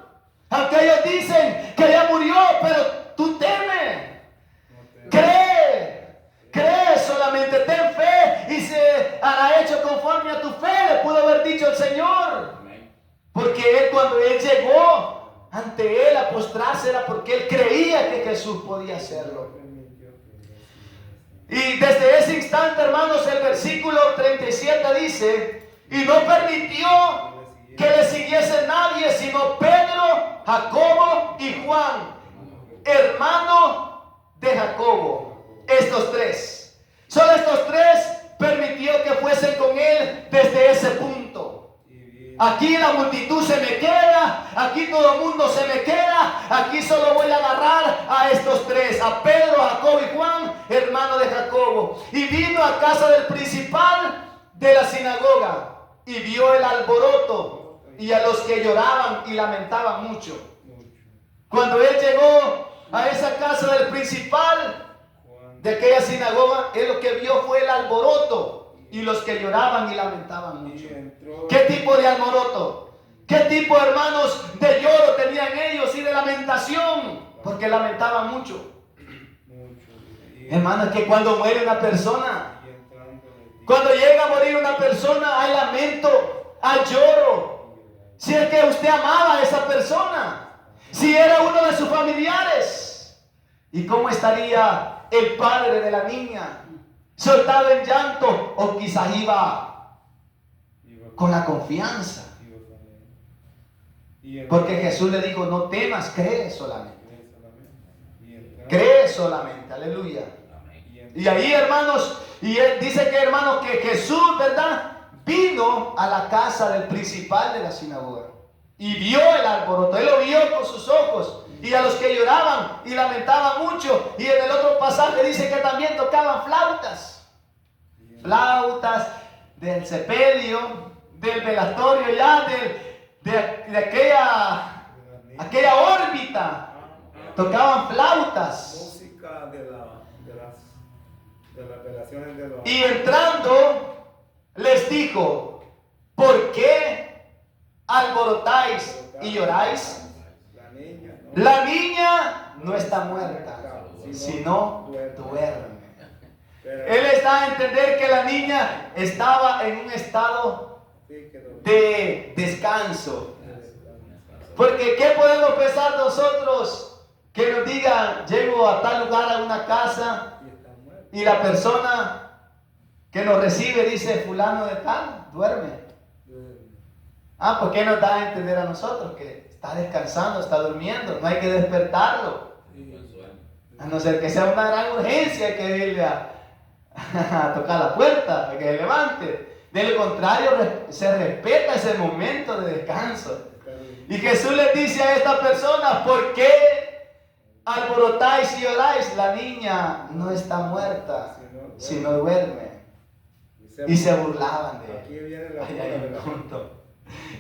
Aunque ellos dicen que ya murió, pero tú teme, cree solamente, ten fe y se hará hecho conforme a tu fe, le pudo haber dicho el Señor. Porque él, cuando él llegó ante él a postrarse, era porque él creía que Jesús podía hacerlo. Y desde ese instante, hermanos, el versículo 37 dice: y no permitió que le siguiese nadie, sino Pedro, Jacobo y Juan, hermano de Jacobo. Estos tres. Solo estos tres permitió que fuesen con él desde ese punto. Aquí la multitud se me queda, aquí todo el mundo se me queda, aquí solo voy a agarrar a estos tres, a Pedro, Jacobo y Juan, hermano de Jacobo. Y vino a casa del principal de la sinagoga y vio el alboroto y a los que lloraban y lamentaban mucho. Cuando él llegó a esa casa del principal de aquella sinagoga, él lo que vio fue el alboroto y los que lloraban y lamentaban mucho. ¿Qué tipo de alboroto? ¿Qué tipo, hermanos, de lloro tenían ellos y de lamentación? Porque lamentaban mucho. Hermanos, que cuando muere una persona, cuando llega a morir una persona, hay lamento, hay lloro. Si es que usted amaba a esa persona, si era uno de sus familiares, ¿y cómo estaría el padre de la niña? Soltado en llanto, o quizás iba con la confianza. Porque Jesús le dijo: no temas, cree solamente. Cree solamente, aleluya. Y ahí, hermanos, y él dice que, hermanos, que Jesús, ¿verdad?, vino a la casa del principal de la sinagoga y vio el alboroto. Él lo vio con sus ojos. Y a los que lloraban y lamentaban mucho. Y en el otro pasaje dice que también tocaban flautas. Flautas del sepelio, del velatorio, ya de aquella órbita. Tocaban flautas. Música de las relaciones de los... Y entrando les dijo: ¿por qué alborotáis y lloráis? La niña no está muerta, sino duerme. Él les da a entender que la niña estaba en un estado de descanso. Porque ¿qué podemos pensar nosotros que nos digan, llego a tal lugar, a una casa, y la persona que nos recibe dice, fulano de tal, duerme? ¿Por qué nos da a entender a nosotros que está descansando, está durmiendo? No hay que despertarlo. A no ser que sea una gran urgencia, hay que irle a tocar la puerta, hay que se levante. De lo contrario, se respeta ese momento de descanso. Y Jesús les dice a estas personas, ¿por qué alborotáis y oráis? La niña no está muerta, sino duerme. Y se burlaban de él. Aquí viene la Ahí hay un punto.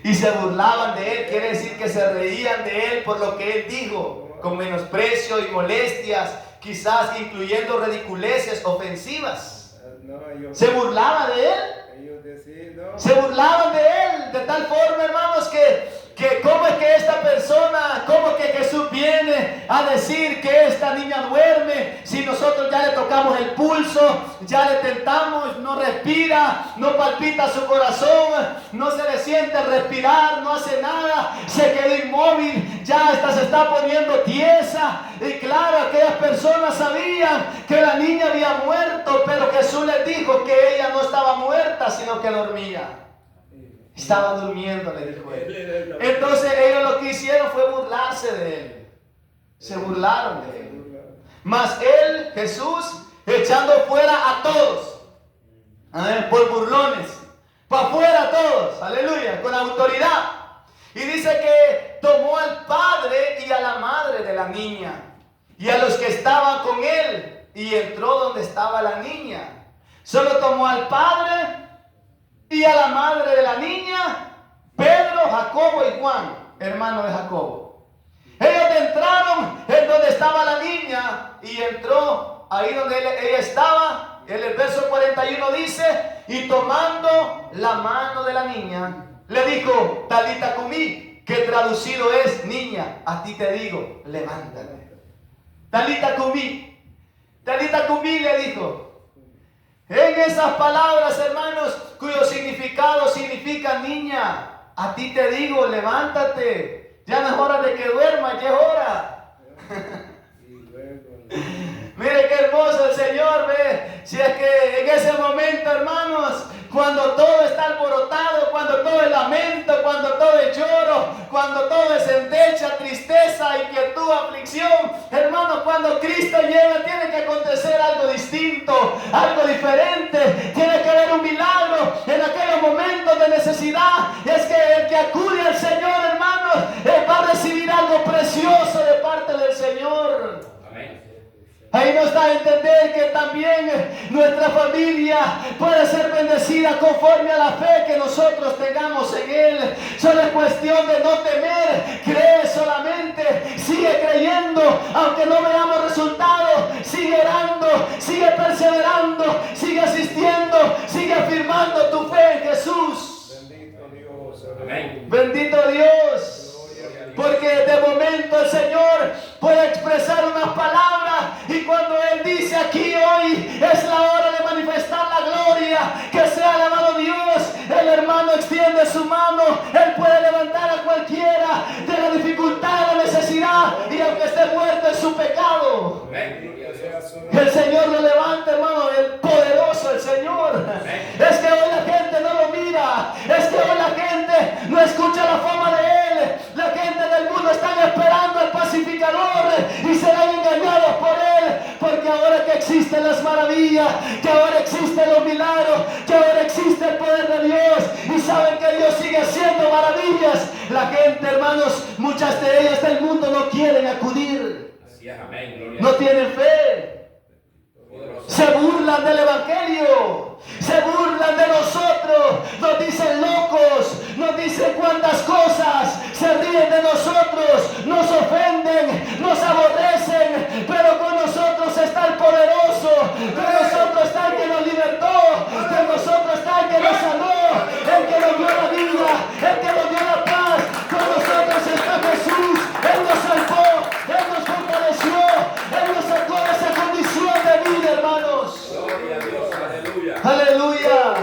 Y se burlaban de él, quiere decir que se reían de él por lo que él dijo, con menosprecio y molestias, quizás incluyendo ridiculeces ofensivas. Se burlaba de él. Se burlaban de él de tal forma, hermanos, que cómo es que esta persona, cómo es que Jesús viene a decir que esta niña duerme, si nosotros ya le tocamos el pulso, ya le tentamos, no respira, no palpita su corazón, no se le siente respirar, no hace nada, se quedó inmóvil, ya hasta se está poniendo tiesa. Y claro, aquellas personas sabían que la niña había muerto, pero Jesús les dijo que ella no estaba muerta, sino que dormía. Estaba durmiendo, le dijo él. Entonces ellos lo que hicieron fue burlarse de él. Se burlaron de él. Mas él, Jesús, echando fuera a todos, por burlones, para afuera todos, aleluya, con autoridad. Y dice que tomó al padre y a la madre de la niña y a los que estaban con él y entró donde estaba la niña. Solo tomó al padre y a la madre de la niña, Pedro, Jacobo y Juan, hermano de Jacobo. Ellos entraron en donde estaba la niña y entró ahí donde ella estaba. En el verso 41 dice, y tomando la mano de la niña, le dijo, Talita cumí, que traducido es, niña, a ti te digo, levántate. Talita cumí, le dijo. En esas palabras, hermanos, cuyo significado significa niña, a ti te digo, levántate. Ya no es hora de que duermas, ya es hora. Mire qué hermoso el Señor, ve. Si es que en ese momento, hermanos, cuando todo está alborotado, cuando todo es lamento, cuando todo es lloro, cuando todo es endecha, tristeza, inquietud, aflicción, hermanos, cuando Cristo llega, tiene que acontecer algo distinto, algo diferente. Tiene que haber un milagro en aquellos momentos de necesidad. Y es que el que acude al Señor, hermanos, va a recibir algo precioso de parte del Señor. Ahí nos da a entender que también nuestra familia puede ser bendecida conforme a la fe que nosotros tengamos en Él. Solo es cuestión de no temer, cree solamente, sigue creyendo, aunque no veamos resultados, sigue orando, sigue perseverando, sigue asistiendo, sigue afirmando tu fe en Jesús. Bendito Dios. Amén. Bendito Dios. Porque de momento el Señor puede expresar unas palabras y cuando Él dice aquí hoy es la hora de manifestar la gloria, que sea alabado Dios, el hermano extiende su mano, Él puede levantar a cualquiera de la dificultad, la necesidad y aunque esté muerto en su pecado. El Señor lo levanta, hermano, el poderoso, el Señor. Es que hoy la gente no lo mira, es que hoy la gente no escucha la fama de Él. La gente del mundo está esperando al pacificador y serán engañados por Él, porque ahora que existen las maravillas, que ahora existen los milagros, que ahora existe el poder de Dios y saben que Dios sigue haciendo maravillas, la gente, hermanos, muchas de ellas del mundo no quieren acudir. No tienen fe. Se burlan del Evangelio, se burlan de nosotros, nos dicen locos, nos dicen cuantas cosas, se ríen de nosotros, nos ofenden, nos aborrecen, pero con nosotros está el poderoso, con nosotros está el que nos libertó, con nosotros está el que nos sanó, el que nos dio la vida, el que nos dio la paz, con nosotros está Jesús, Él nos salvó, Él nos fortaleció, Él nos sacó de esa condición de vida, hermanos. Gloria a Dios, aleluya. Aleluya.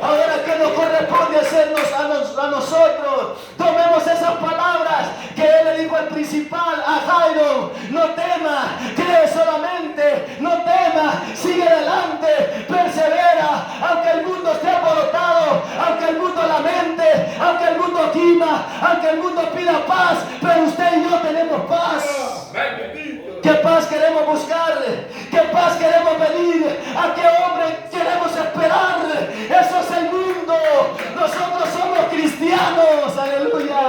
Ahora que nos corresponde hacernos a nosotros, tomemos esas palabras que él le dijo al principal, a Jairo: no temas, cree solamente, no temas, sigue adelante, persevera, aunque el mundo esté alborotado, aunque el mundo lamente, aunque el mundo gima, aunque el mundo pida paz, pero usted y yo tenemos paz. ¿Qué paz queremos buscar? ¿Qué paz queremos pedir? ¿A qué hombre queremos esperar? Eso es el mundo. Nosotros somos cristianos. Aleluya.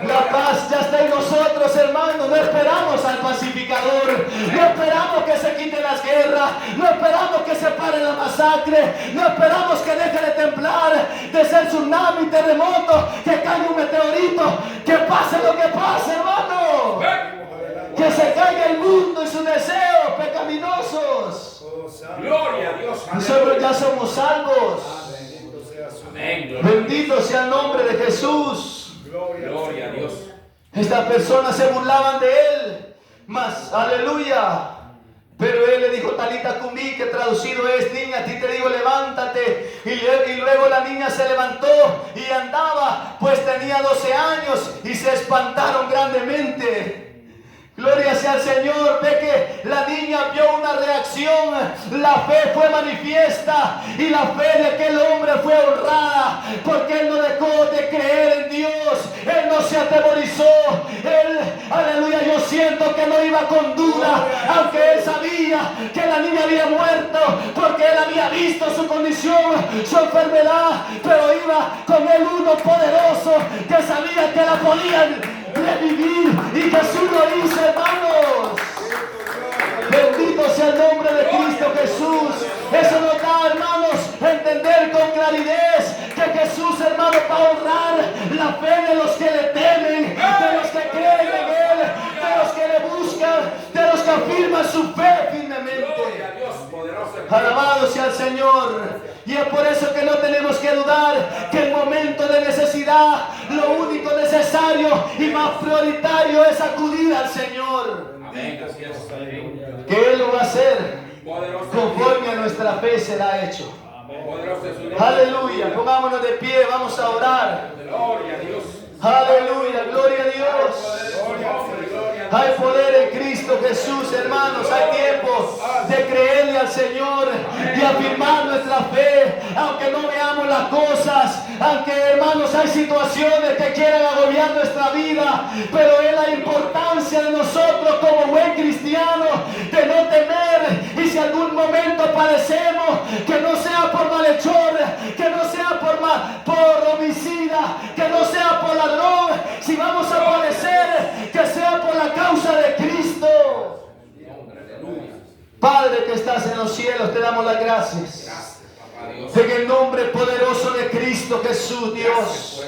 La paz ya está en nosotros, hermanos. No esperamos al pacificador. No esperamos que se quiten las guerras. No esperamos que se pare la masacre. No esperamos que deje de temblar, de ser tsunami, terremoto, que caiga un meteorito. Que pase lo que pase, hermano. Que se caiga el mundo y sus deseos pecaminosos. Gloria a Dios. Nosotros ya somos salvos. Amén. Bendito sea el nombre de Jesús. Gloria a Dios. Estas personas se burlaban de él, mas, aleluya. Pero él le dijo: Talita cumí, que traducido es: niña, a ti te digo, levántate. Y luego la niña se levantó y andaba, pues tenía 12 años, y se espantaron grandemente. Gloria sea al Señor. Ve que la niña vio una reacción. La fe fue manifiesta y la fe de aquel hombre fue honrada, porque él no dejó de creer en Dios. Él no se atemorizó. Él, aleluya, yo siento que no iba con duda, aunque él sabía que la niña había muerto, porque él había visto su condición, su enfermedad, pero iba con él uno poderoso que sabía que la podían revivir, y Jesús lo hizo, hermanos. Bendito sea el nombre de Cristo Jesús. Eso nos da, hermanos, entender con claridad que Jesús, hermano, va a honrar la fe de los que le temen, de los que creen en él, de los que le buscan, de los que afirman su fe firmemente. Alabado sea el Señor. Y es por eso que no tenemos que dudar que en momento de necesidad lo único necesario y más prioritario es acudir al Señor. Amén. Así es. Que Él lo va a hacer conforme a nuestra fe será hecho. Aleluya. Pongámonos de pie, vamos a orar. Gloria a Dios. Aleluya, gloria a Dios. Hay poder en Cristo Jesús, hermanos. Hay tiempo de creerle al Señor y afirmar nuestra fe, aunque no veamos las cosas, aunque, hermanos, hay situaciones que quieran agobiar nuestra vida, pero es la importancia de nosotros como buen cristiano de no temer. Y si algún momento padecemos, que no sea por malhechor, que no sea por homicida, que no sea por ladrón, si vamos a padecer, que sea por la causa de Cristo. Padre que estás en los cielos, te damos las gracias. En el nombre poderoso de Cristo Jesús, Dios.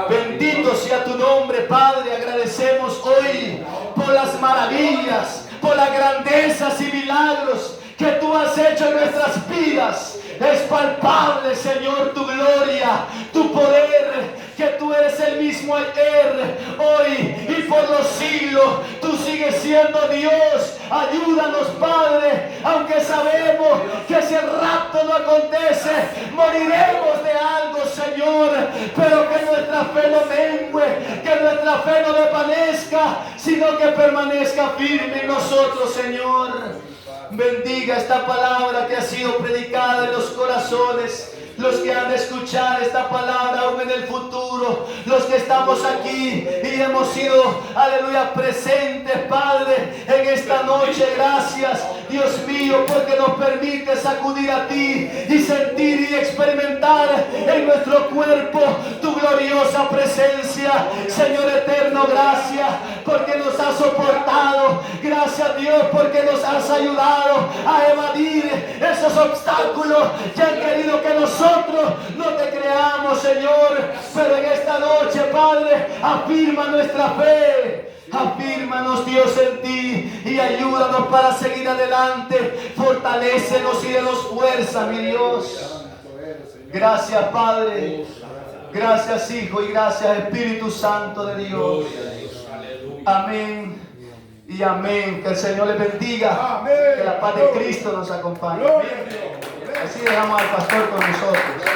Bendito sea tu nombre, Padre. Agradecemos hoy por las maravillas, por las grandezas y milagros que tú has hecho en nuestras vidas. Es palpable, Señor, tu gloria, tu poder, que tú eres el mismo ayer, hoy y por los siglos. Tú sigues siendo Dios. Ayúdanos, Padre, aunque sabemos que si el rapto no acontece, moriremos de algo, Señor, pero que nuestra fe no mengue, que nuestra fe no desvanezca, sino que permanezca firme en nosotros, Señor. Bendiga esta palabra que ha sido predicada en los corazones, los que han de escuchar esta palabra aún en el futuro, los que estamos aquí y hemos sido, aleluya, presentes, Padre, en esta noche. Gracias, Dios mío, porque nos permites acudir a ti y sentir y experimentar en nuestro cuerpo tu gloriosa presencia. Señor eterno, gracias porque nos has soportado. Gracias, Dios, porque nos has ayudado a evadir esos obstáculos que han querido que nosotros no te creamos, Señor. Pero en esta noche, Padre, afirma nuestra fe. Afírmanos, Dios, en ti y ayúdanos para seguir adelante. Fortalécenos y denos fuerza, mi Dios. Gracias, Padre. Gracias, Hijo, y gracias, Espíritu Santo de Dios. Amén y amén. Que el Señor les bendiga. Que la paz de Cristo nos acompañe. dejamos al pastor con nosotros.